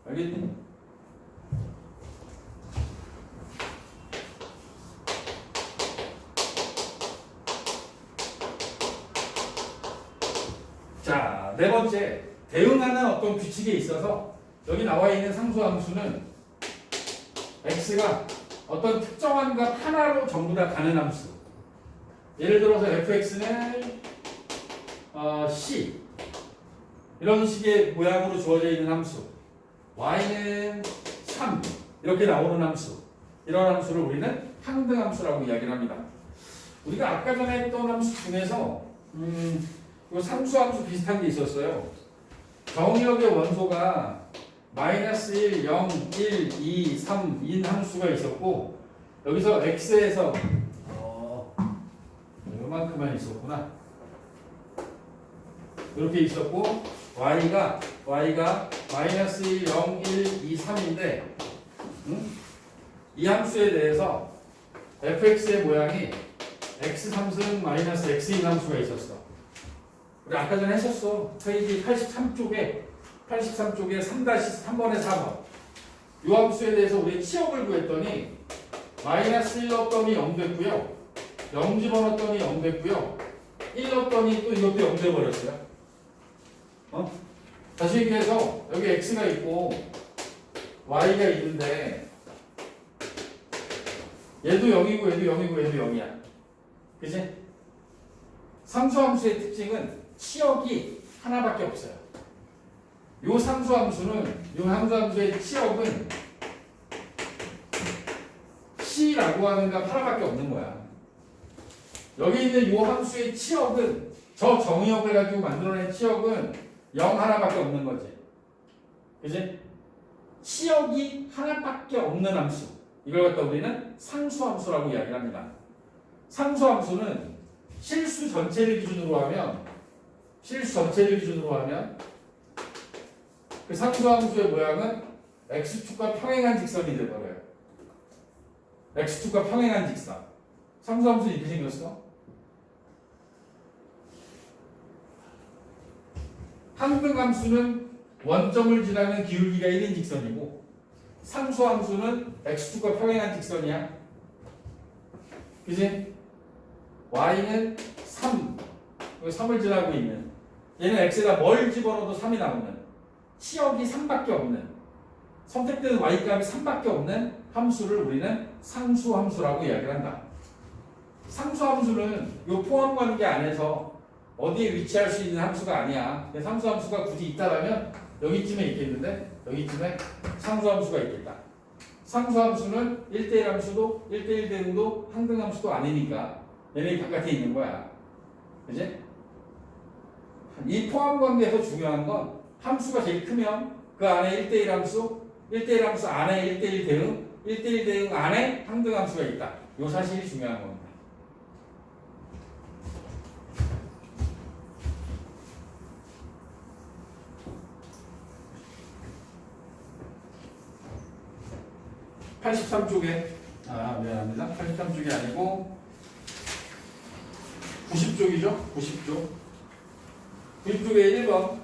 S1: 알겠니? 자, 네 번째. 대응하는 어떤 규칙에 있어서 여기 나와 있는 상수함수는 x가 어떤 특정한 것 하나로 전부 다 가는 함수. 예를 들어서 fx는 c 이런 식의 모양으로 주어져 있는 함수, y는 3 이렇게 나오는 함수, 이런 함수를 우리는 항등함수라고 이야기를 합니다. 우리가 아까 전에 했던 함수 중에서 이 상수함수 비슷한 게 있었어요. 정의역의 원소가 마이너스 1, 0, 1, 2, 3인 함수가 있었고 여기서 x에서 요만큼만 있었구나. 이렇게 있었고 y가 마이너스 1, 0, 1, 2, 3인데 이 함수에 대해서 fx의 모양이 x3승 마이너스 x인 함수가 있었어. 우리 아까 전에 했었어. 페이지 83쪽에 3-3번에 4번. 이 함수에 대해서 우리 치역을 구했더니 마이너스 1 넣었더니 0 됐고요. 0 집어넣었더니 0 됐고요. 1 넣었더니 또 이것도 0 돼버렸어요. 다시 얘기해서 여기 x가 있고 y가 있는데 얘도 0이고 얘도 0이고 얘도 0이야. 그치? 상수함수의 특징은 치역이 하나밖에 없어요. 요 상수함수의 치역은 c라고 하는 값 하나밖에 없는 거야. 여기 있는 요 함수의 치역은 저 정의역을 가지고 만들어낸 치역은 0 하나밖에 없는 거지. 그치? 치역이 하나밖에 없는 함수. 이걸 갖다 우리는 상수함수라고 이야기를 합니다. 상수함수는 실수 전체를 기준으로 하면 그 상수함수의 모양은 x축과 평행한 직선이 되버려요. x축과 평행한 직선. 상수함수는 이렇게 생겼어. 항등함수는 원점을 지나는 기울기가 1인 직선이고 상수함수는 x축과 평행한 직선이야. 그지? y는 3, 3을 지나고 있는, 얘는 x가 뭘 집어넣어도 3이 나오는, 치역이 3밖에 없는, 선택되는 y값이 3밖에 없는 함수를 우리는 상수함수라고 이야기를 한다. 상수함수는 이 포함관계 안에서 어디에 위치할 수 있는 함수가 아니야. 상수함수가 굳이 있다라면 여기쯤에 있겠는데 여기쯤에 상수함수가 있겠다. 상수함수는 1대1 함수도 1대1 대응도 항등함수도 아니니까 얘네가 바깥에 있는 거야. 그지? 이 포함관계에서 중요한 건 함수가 제일 크면 그 안에 1대1 함수, 1대1 함수 안에 1대1 대응, 1대1 대응 안에 항등함수가 있다. 이 사실이 중요한 겁니다. 미안합니다. 83쪽이 아니고 90쪽이죠? 90쪽에 1번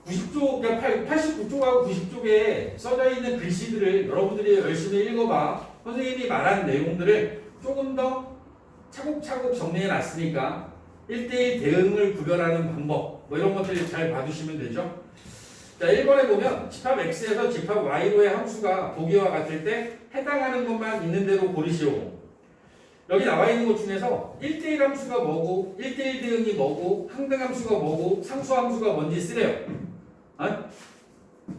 S1: 90쪽, 그러니까 89쪽하고 90쪽에 써져 있는 글씨들을 여러분들이 열심히 읽어봐. 선생님이 말한 내용들을 조금 더 차곡차곡 정리해 놨으니까 1대1 대응을 구별하는 방법 뭐 이런 것들 잘 봐주시면 되죠. 자, 1번에 보면 집합 x에서 집합 y로의 함수가 보기와 같을 때 해당하는 것만 있는 대로 고르시오. 여기 나와 있는 것 중에서 1대1 함수가 뭐고 1대1 대응이 뭐고 항등함수가 뭐고 상수함수가 뭔지 쓰래요.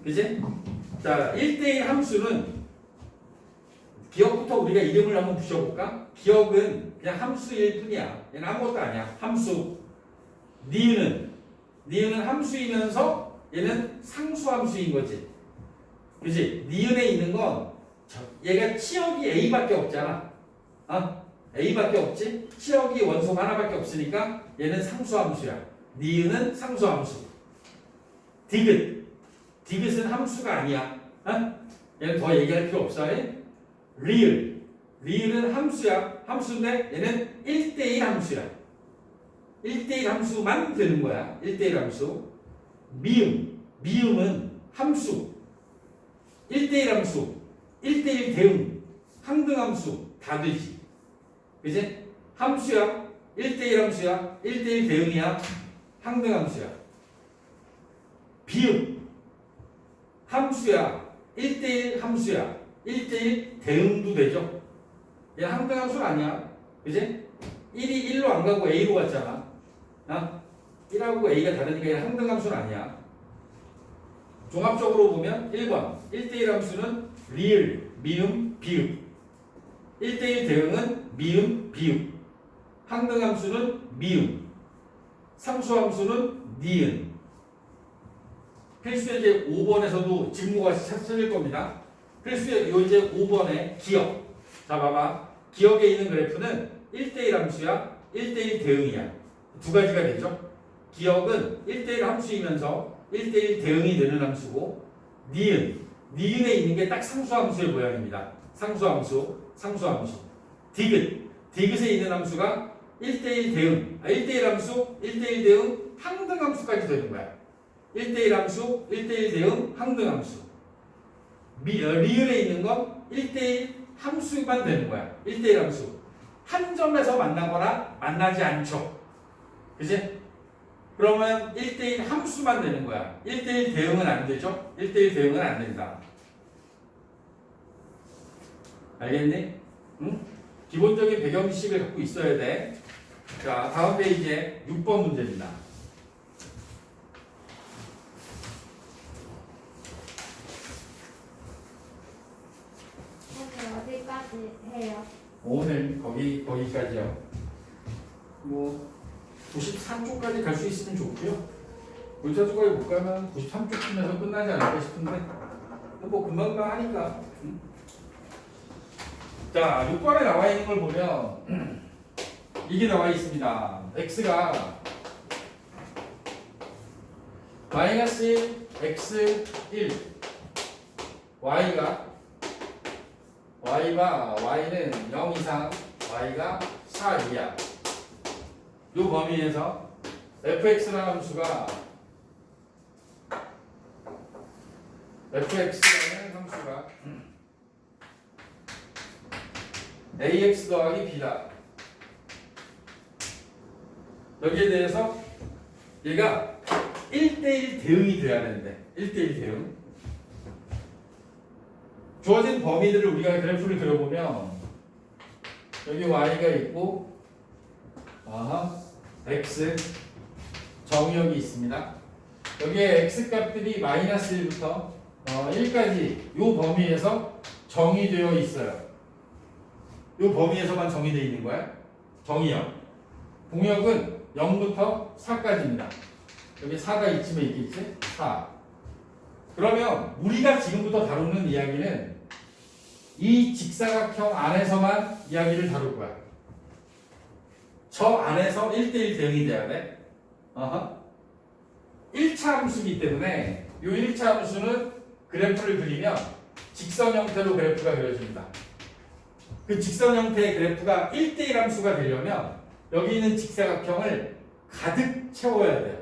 S1: 그치? 자, 1대1 함수는 기억부터 우리가 이름을 한번 붙여볼까? 기억은 그냥 함수일 뿐이야. 얘는 아무것도 아니야. 함수. 니은은 함수이면서 얘는 상수함수인 거지. 그치? 니은에 있는 건 얘가 치역이 A밖에 없잖아. A밖에 없지? 치역이 원소 하나밖에 없으니까 얘는 상수함수야. 니은은 상수함수. 디귿은 함수가 아니야. 얘는 더 얘기할 필요 없어. 리을은 함수야. 함수인데 얘는 1대1 함수야. 1대1 함수만 되는 거야. 1대1 함수. 미음은 함수. 1대1 함수. 1대1 대응. 항등함수. 다 되지. 그치? 함수야. 1대1 함수야. 1대1 대응이야. 항등함수야. 비읍 함수야. 1대1 함수야. 1대1 대응도 되죠. 얘 항등함수는 아니야. 그지? 1이 1로 안 가고 A로 갔잖아. 1하고 A가 다르니까 얘 항등함수는 아니야. 종합적으로 보면 1번 1대1 함수는 리을, 미음, 비읍. 1대1 대응은 미음, 비읍. 항등함수는 미음. 상수함수는 니은. 필수에 이제 5번에서도 직무가 찾을 겁니다. 필수에 요 이제 5번에 기억. 자, 봐봐. 기억에 있는 그래프는 1대1 함수야. 1대1 대응이야. 두 가지가 되죠. 기억은 1대1 함수이면서 1대1 대응이 되는 함수고, 니은. 니은에 있는 게 딱 상수함수의 모양입니다. 상수함수. 디귿. 디귿에 있는 함수가 1대1 대응. 1대1 함수, 1대1 대응, 항등함수까지 되는 거야. 1대1 함수, 1대1 대응, 항등함수. 리을에 있는 건 1대1 함수만 되는 거야. 1대1 함수. 한 점에서 만나거나 만나지 않죠. 그지? 그러면 1대1 함수만 되는 거야. 1대1 대응은 안 되죠? 1대1 대응은 안 된다. 알겠니? 응? 기본적인 배경식을 갖고 있어야 돼. 자, 다음 페이지에 6번 문제입니다.
S3: 오늘 어디까지 해요?
S1: 오늘 거기까지요. 뭐 93쪽까지 갈 수 있으면 좋고요. 94쪽까지 못 가면 93쪽쯤에서 끝나지 않을까 싶은데 뭐 금방금방 하니까. 자, 6번에 나와 있는 걸 보면 이게 나와 있습니다. x가 마이너스 1, x 1, y는 0 이상, y가 4 이하. 이 범위에서 fx라는 함수가 ax 더하기 b다. 여기에 대해서 얘가 1대1 대응이 돼야 되는데 1대1 대응. 주어진 범위들을 우리가 그래프를 그려보면 여기 y가 있고 x 정의역이 있습니다. 여기에 x 값들이 마이너스 1부터 1까지 이 범위에서 정의되어 있어요. 이 범위에서만 정의되어 있는 거야. 정의역. 공역은 0부터 4까지입니다. 여기 4가 이쯤에 있겠지? 4. 그러면 우리가 지금부터 다루는 이야기는 이 직사각형 안에서만 이야기를 다룰 거야. 저 안에서 1대1 대응이 돼야 돼. 1차 함수이기 때문에 이 1차 함수는 그래프를 그리면 직선 형태로 그래프가 그려집니다. 그 직선 형태의 그래프가 1대1 함수가 되려면 여기 있는 직사각형을 가득 채워야 돼요.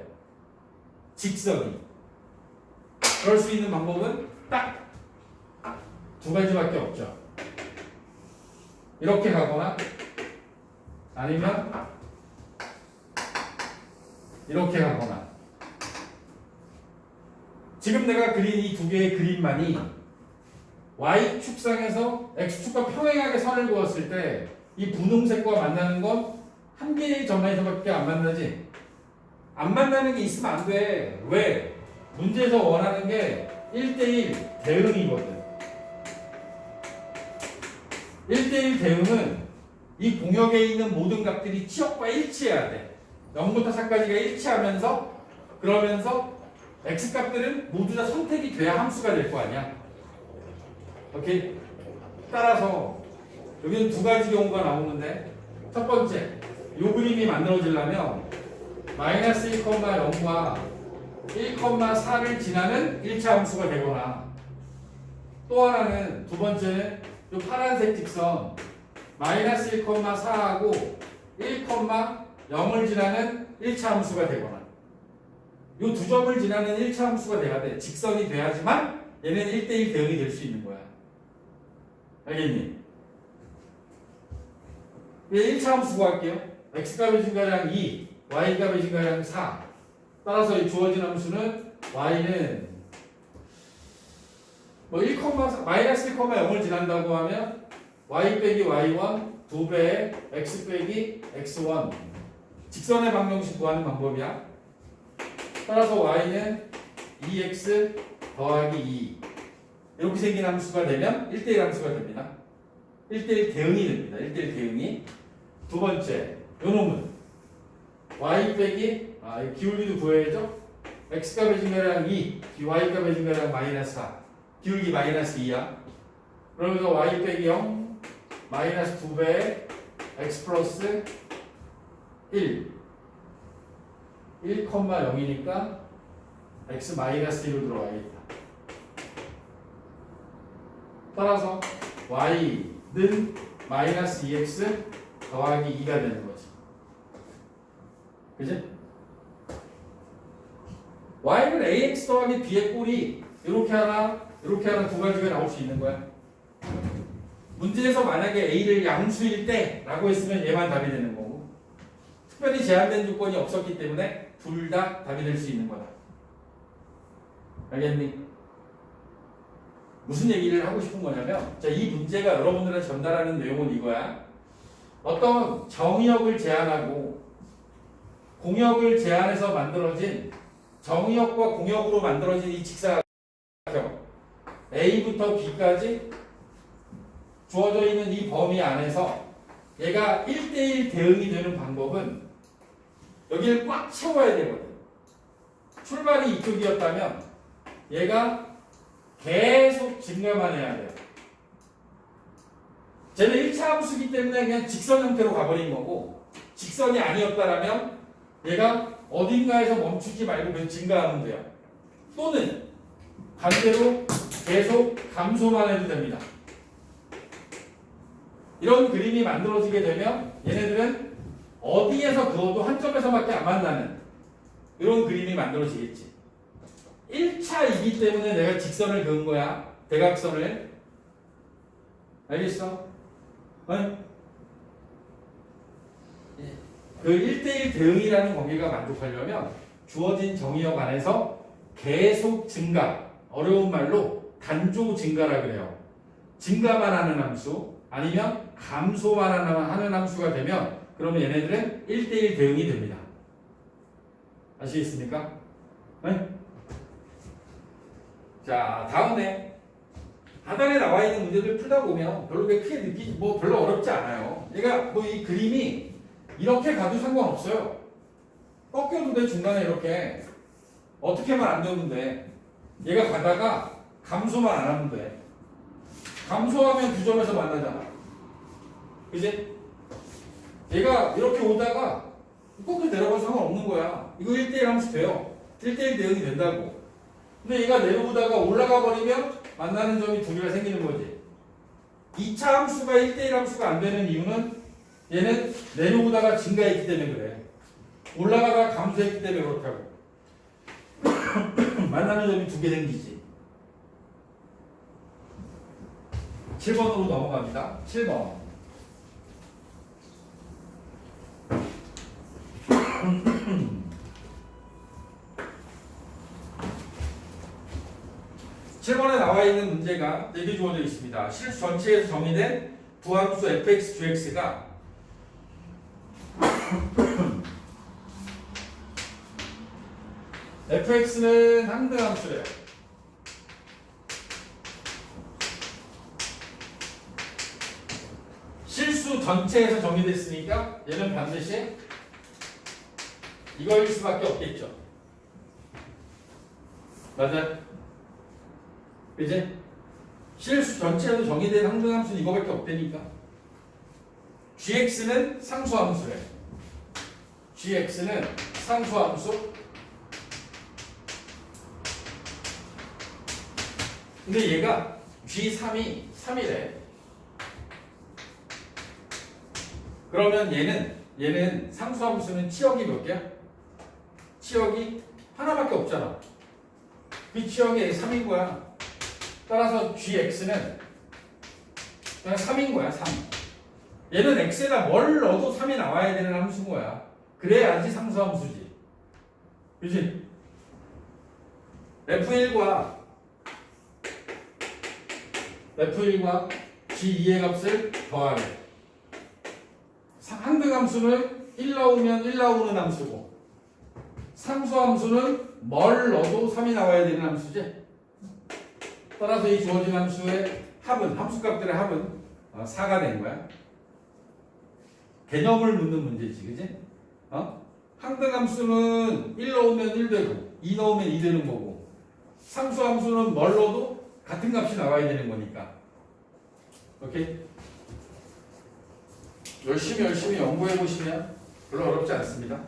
S1: 직선이. 그럴 수 있는 방법은 딱 두 가지밖에 없죠. 이렇게 가거나 아니면 이렇게 가거나. 지금 내가 그린 이 두 개의 그림만이 Y축상에서 X축과 평행하게 선을 그었을 때 이 분홍색과 만나는 건 한 개의 점에서밖에 안 만나지. 안 만나는 게 있으면 안 돼. 왜? 문제에서 원하는 게 1대1 대응이거든. 1대1 대응은 이 공역에 있는 모든 값들이 치역과 일치해야 돼. 0부터 4까지가 일치하면서 그러면서 x값들은 모두 다 선택이 돼야 함수가 될 거 아니야. 오케이? 따라서 여기는 두 가지 경우가 나오는데 첫 번째, 이 그림이 만들어지려면 마이너스 1,0과 1,4를 지나는 1차 함수가 되거나 또 하나는 두 번째는 이 파란색 직선 마이너스 1,4하고 1,0을 지나는 1차 함수가 되거나 이 두 점을 지나는 1차 함수가 돼야 돼. 직선이 돼야지만 얘는 1대1 대응이 될 수 있는 거야. 알겠니? 1차 함수 구할게요. x값의 증가량 2, y값의 증가량 4. 따라서 이 주어진 함수는 y는 뭐 1, 마이너스 1,0을 지난다고 하면 y 빼기 y1 2배의 x 빼기 x1 직선의 방정식 구하는 방법이야. 따라서 y는 2x 더하기 2 이렇게 생긴 함수가 되면 1대1 함수가 됩니다. 1대1 대응이 됩니다. 1대1 대응이. 두 번째, 요 놈은 y 빼기 기울기도 구해야죠. x가 배진 거랑 2, y가 배진 거랑 마이너스 4 기울기 마이너스 2야. 그러면서 y 빼기 0 마이너스 2배의 x 플러스 1 1,0이니까 x 마이너스 1로 들어가야겠다. 따라서 y는 마이너스 2x 더하기 2가 되는 거지. 그지? y는 ax 더하기 b의 꼴이 이렇게 하나 두 가지가 나올 수 있는 거야. 문제에서 만약에 a를 양수일 때 라고 했으면 얘만 답이 되는 거고, 특별히 제한된 조건이 없었기 때문에 둘 다 답이 될 수 있는 거다. 알겠니? 무슨 얘기를 하고 싶은 거냐면, 자, 이 문제가 여러분들한테 전달하는 내용은 이거야. 어떤 정의역을 제한하고 공역을 제한해서 만들어진 정의역과 공역으로 만들어진 이 직사각 A부터 B까지 주어져 있는 이 범위 안에서 얘가 1대1 대응이 되는 방법은 여기를 꽉 채워야 되거든. 출발이 이쪽이었다면 얘가 계속 증가만 해야 돼요. 쟤는 1차 함수기 때문에 그냥 직선 형태로 가버린 거고, 직선이 아니었다라면 얘가 어딘가에서 멈추지 말고 계속 증가하면 돼요. 또는 반대로 계속 감소만 해도 됩니다. 이런 그림이 만들어지게 되면 얘네들은 어디에서 그어도 한 점에서밖에 안 만나는 이런 그림이 만들어지겠지. 1차이기 때문에 내가 직선을 그은 거야. 대각선을. 알겠어? 그 1대1 대응이라는 관계가 만족하려면 주어진 정의역 안에서 계속 증가, 어려운 말로 단조 증가라 그래요. 증가만 하는 함수 아니면 감소만 하는 함수가 되면 그러면 얘네들은 1대1 대응이 됩니다. 아시겠습니까? 네? 자, 다음에 하단에 나와 있는 문제들 풀다 보면 별로 크게 느끼지, 뭐 별로 어렵지 않아요. 얘가 뭐 이 그림이 이렇게 가도 상관없어요. 꺾여도 돼. 중간에 이렇게 어떻게만 안 되면 돼. 얘가 가다가 감소만 안 하면 돼. 감소하면 두 점에서 만나잖아. 그지? 얘가 이렇게 오다가 꺾여 내려가도 상관없는 거야. 이거 1대1 함수 돼요. 1대1 대응이 된다고. 근데 얘가 내려오다가 올라가 버리면 만나는 점이 두 개가 생기는 거지. 2차 함수가 1대1 함수가 안 되는 이유는 얘는 내려오다가 증가했기 때문에 그래. 올라가다가 감소했기 때문에 그렇다고. 만나는 점이 두 개 생기지. 7번으로 넘어갑니다. 7번. (7번에) 나와 있는 문제가 4개 주어져 있습니다. 실수 전체에서 정의된 부함수 fx, gx가 fx는 항등함수래요. 실수 전체에서 정의됐으니까 얘는 반드시 이거일 수밖에 없겠죠. 맞아? 그지? 실수 전체에서 정의된 항등함수는 이거밖에 없다니까. gx는 상수함수래. gx는 상수함수. 근데 얘가 g3이 3이래. 그러면 얘는 상수함수는 치역이 몇 개야? 치역이 하나밖에 없잖아. 그 치역이 3인 거야. 따라서 gx는 그냥 3인 거야. 3. 얘는 x에다 뭘 넣어도 3이 나와야 되는 함수인 거야. 그래야지 상수함수지. 그치? F1과 G2의 값을 더하래. 항등함수는 1 나오면 1 나오는 함수고 상수함수는 뭘 넣어도 3이 나와야 되는 함수지. 따라서 이 주어진 함수의 합은, 함수값들의 합은 4가 된 거야. 개념을 묻는 문제지, 그지? 항등함수는 1 넣으면 1 되고 2 넣으면 2 되는 거고 상수함수는 뭘 넣어도 같은 값이 나와야 되는 거니까. 오케이? 열심히 연구해 보시면 별로 어렵지 않습니다.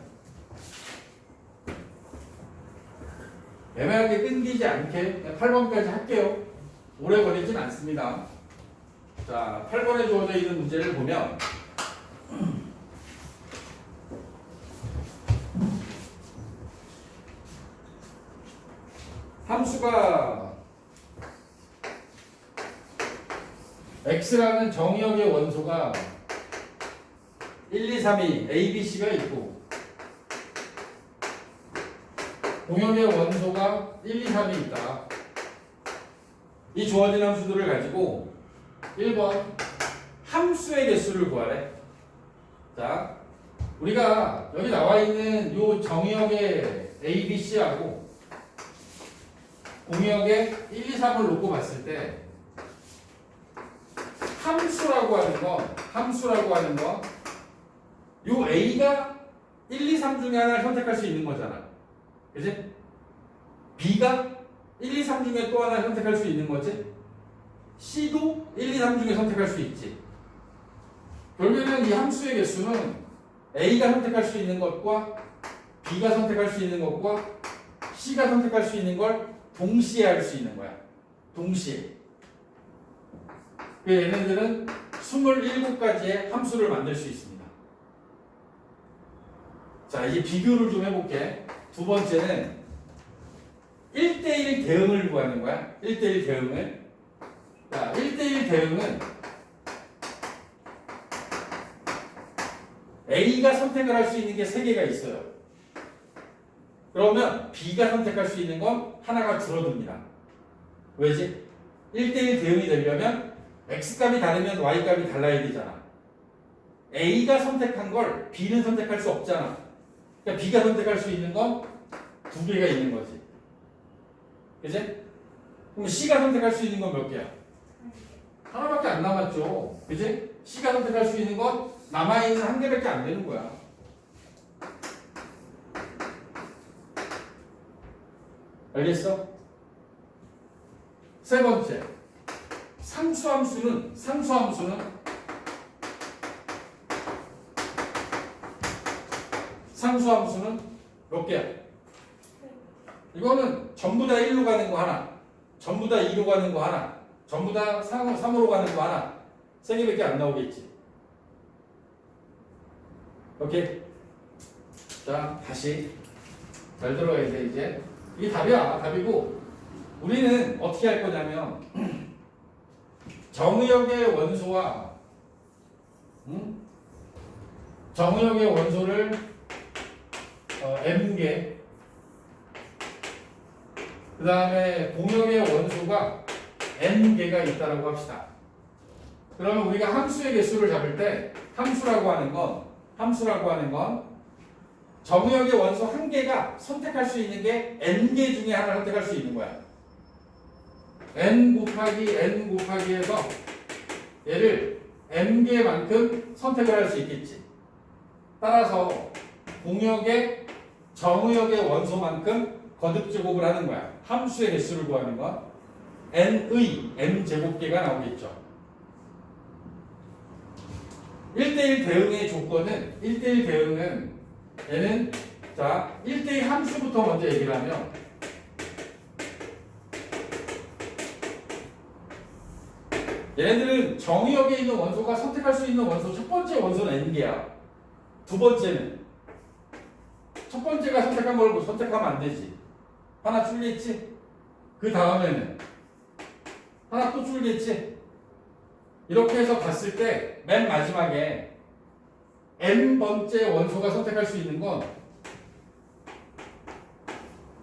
S1: 애매하게 끊기지 않게 8번까지 할게요. 오래 걸리진 않습니다. 자, 8번에 주어져 있는 문제를 보면 함수가 x라는 정의역의 원소가 1, 2, 3이 a, b, c가 있고 공역의 원소가 1, 2, 3이 있다. 이 주어진 함수들을 가지고 1번 함수의 개수를 구하래. 자, 우리가 여기 나와 있는 이 정의역의 a, b, c하고 공역의 1, 2, 3을 놓고 봤을 때 함수라고 하는 건 요 A가 1, 2, 3 중에 하나를 선택할 수 있는 거잖아. 그지? B가 1, 2, 3 중에 또 하나를 선택할 수 있는 거지. C도 1, 2, 3 중에 선택할 수 있지. 결국에는 이 함수의 개수는 A가 선택할 수 있는 것과 B가 선택할 수 있는 것과 C가 선택할 수 있는 걸 동시에 할 수 있는 거야. 동시에. 그 얘네들은 27가지의 함수를 만들 수 있습니다. 자, 이제 비교를 좀 해볼게. 두 번째는 1대1 대응을 구하는 거야. 1대1 대응을. 자, 1대1 대응은 A가 선택을 할 수 있는 게 3개가 있어요. 그러면 B가 선택할 수 있는 건 하나가 줄어듭니다. 왜지? 1대1 대응이 되려면 X값이 다르면 Y값이 달라야 되잖아. A가 선택한 걸 B는 선택할 수 없잖아. 그러니까 B가 선택할 수 있는 건 2개가 있는 거지. 그지? 그럼 C가 선택할 수 있는 건 몇 개야? 하나밖에 안 남았죠. 그지? C가 선택할 수 있는 건 남아있는 1개밖에 안 되는 거야. 알겠어? 세 번째. 상수함수는 몇 개야? 이거는 전부 다 1로 가는 거 하나, 전부 다 2로 가는 거 하나, 전부 다 3으로 가는 거 하나. 3개밖에 안 나오겠지. 오케이? 자, 다시 잘 들어야 돼. 이제 이게 답이고 우리는 어떻게 할 거냐면 정의역의 원소와 정의역의 원소를 m개, 그 다음에 공역의 원소가 n개가 있다고 합시다. 그러면 우리가 함수의 개수를 잡을 때 함수라고 하는 건 정의역의 원소 1개가 선택할 수 있는 게 n개 중에 하나를 선택할 수 있는 거야. n 곱하기 해서 얘를 n개만큼 선택을 할 수 있겠지. 따라서 공역의 정의역의 원소만큼 거듭제곱을 하는 거야. 함수의 개수를 구하는 건 n의 n제곱개가 나오겠죠. 1대1 대응의 조건은 1대1 대응은 얘는 자 1대1 함수부터 먼저 얘기를 하면 얘네들은 정의역에 있는 원소가 선택할 수 있는 원소 첫 번째 원소는 n개야. 두 번째는 첫 번째가 선택한 걸 선택하면 안 되지. 하나 줄겠지? 그 다음에는 하나 또 줄겠지? 이렇게 해서 갔을 때 맨 마지막에 n번째 원소가 선택할 수 있는 건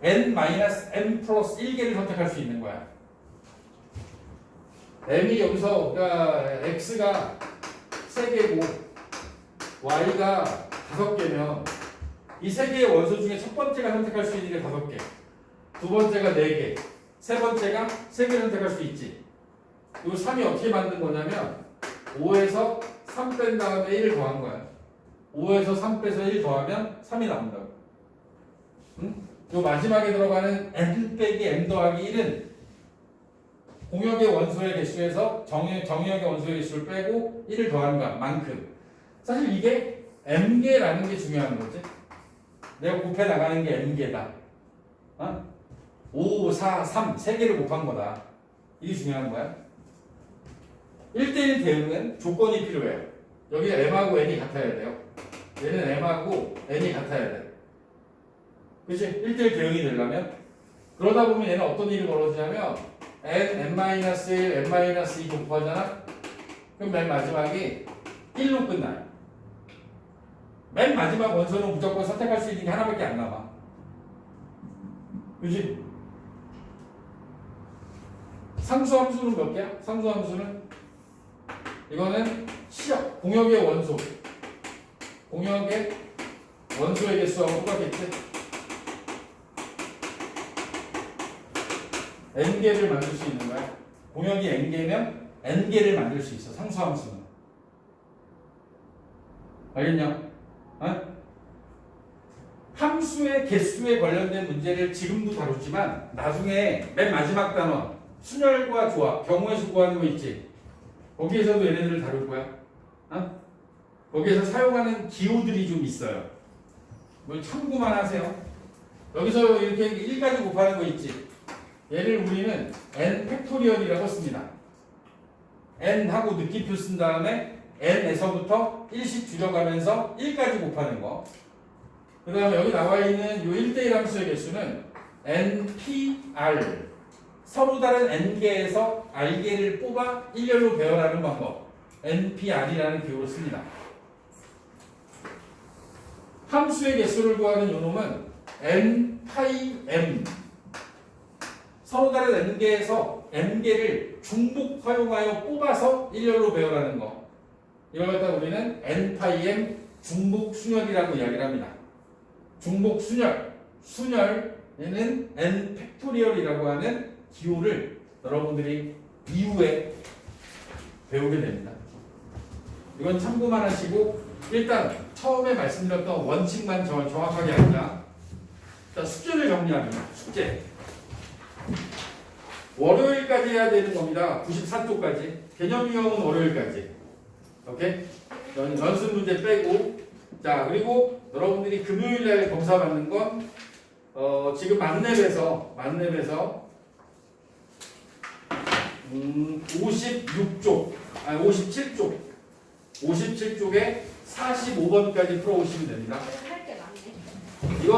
S1: n 플러스 1개를 선택할 수 있는 거야. m이 여기서 그러니까 x가 3개고 y가 5개면 이 3개의 원소 중에 첫 번째가 선택할 수 있는 게 5개, 두 번째가 4개, 세 번째가 3개 선택할 수 있지. 이 3이 어떻게 만든 거냐면 5에서 3 뺀 다음에 1을 더한 거야. 5에서 3 빼서 1 더하면 3이 나온다고. 응? 요 마지막에 들어가는 n 빼기 m 더하기 1은 공역의 원소의 개수에서 정의역의 원소의 개수를 빼고 1을 더하는 것 만큼. 사실 이게 m개라는 게 중요한 거지. 내가 곱해 나가는 게 m개다. 5, 4, 3, 3개를 곱한 거다. 이게 중요한 거야. 1대1 대응은 조건이 필요해요. 여기 m하고 n이 같아야 돼요. 얘는 m하고 n이 같아야 돼. 그치? 1대1 대응이 되려면. 그러다 보면 얘는 어떤 일이 벌어지냐면 n-1, n-2 곱하잖아? 그럼 맨 마지막이 1로 끝나요. 맨 마지막 원소는 무조건 선택할 수 있는 게 하나밖에 안 남아. 그치? 상수함수는 몇 개야? 상수함수는 이거는 시역, 공역의 원소. 공역의 원소의 개수하고 똑같겠지? n개를 만들 수 있는 거야. 공역이 n개면 n개를 만들 수 있어. 상수함수는. 알겠냐? 함수의 개수에 관련된 문제를 지금도 다뤘지만 나중에 맨 마지막 단원 순열과 조합, 경우의 수 구하는 거 있지? 거기에서도 얘네들을 다룰 거야. 거기에서 사용하는 기호들이 좀 있어요. 뭘 참고만 하세요. 여기서 이렇게 1까지 곱하는 거 있지? 얘를 우리는 n 팩토리얼이라고 씁니다. n하고 느낌표 쓴 다음에 n에서부터 1씩 줄여가면서 1까지 곱하는 거. 그 다음에 여기 나와 있는 이 1대1 함수의 개수는 npr. 서로 다른 n개에서 r개를 뽑아 일렬로 배열하는 방법. npr이라는 기호를 씁니다. 함수의 개수를 구하는 요놈은 nπm. 서로 다른 n개에서 m개를 중복 사용하여 뽑아서 일렬로 배열하는 거. 이걸 갖다 우리는 nπm 중복 순열이라고 이야기를 합니다. 중복 순열, 순열에는 n 팩토리얼이라고 하는 기호를 여러분들이 이후에 배우게 됩니다. 이건 참고만 하시고 일단 처음에 말씀드렸던 원칙만 정확하게 알자. 자, 숙제를 정리합니다. 숙제. 월요일까지 해야 되는 겁니다. 94쪽까지. 개념 유형은 월요일까지. 오케이? 연습 문제 빼고. 자, 그리고 여러분들이 금요일날 검사 받는 건 지금 만렙에서 56쪽, 아니 57쪽에 45번까지 풀어오시면 됩니다.
S3: 할게 많네.
S1: 이거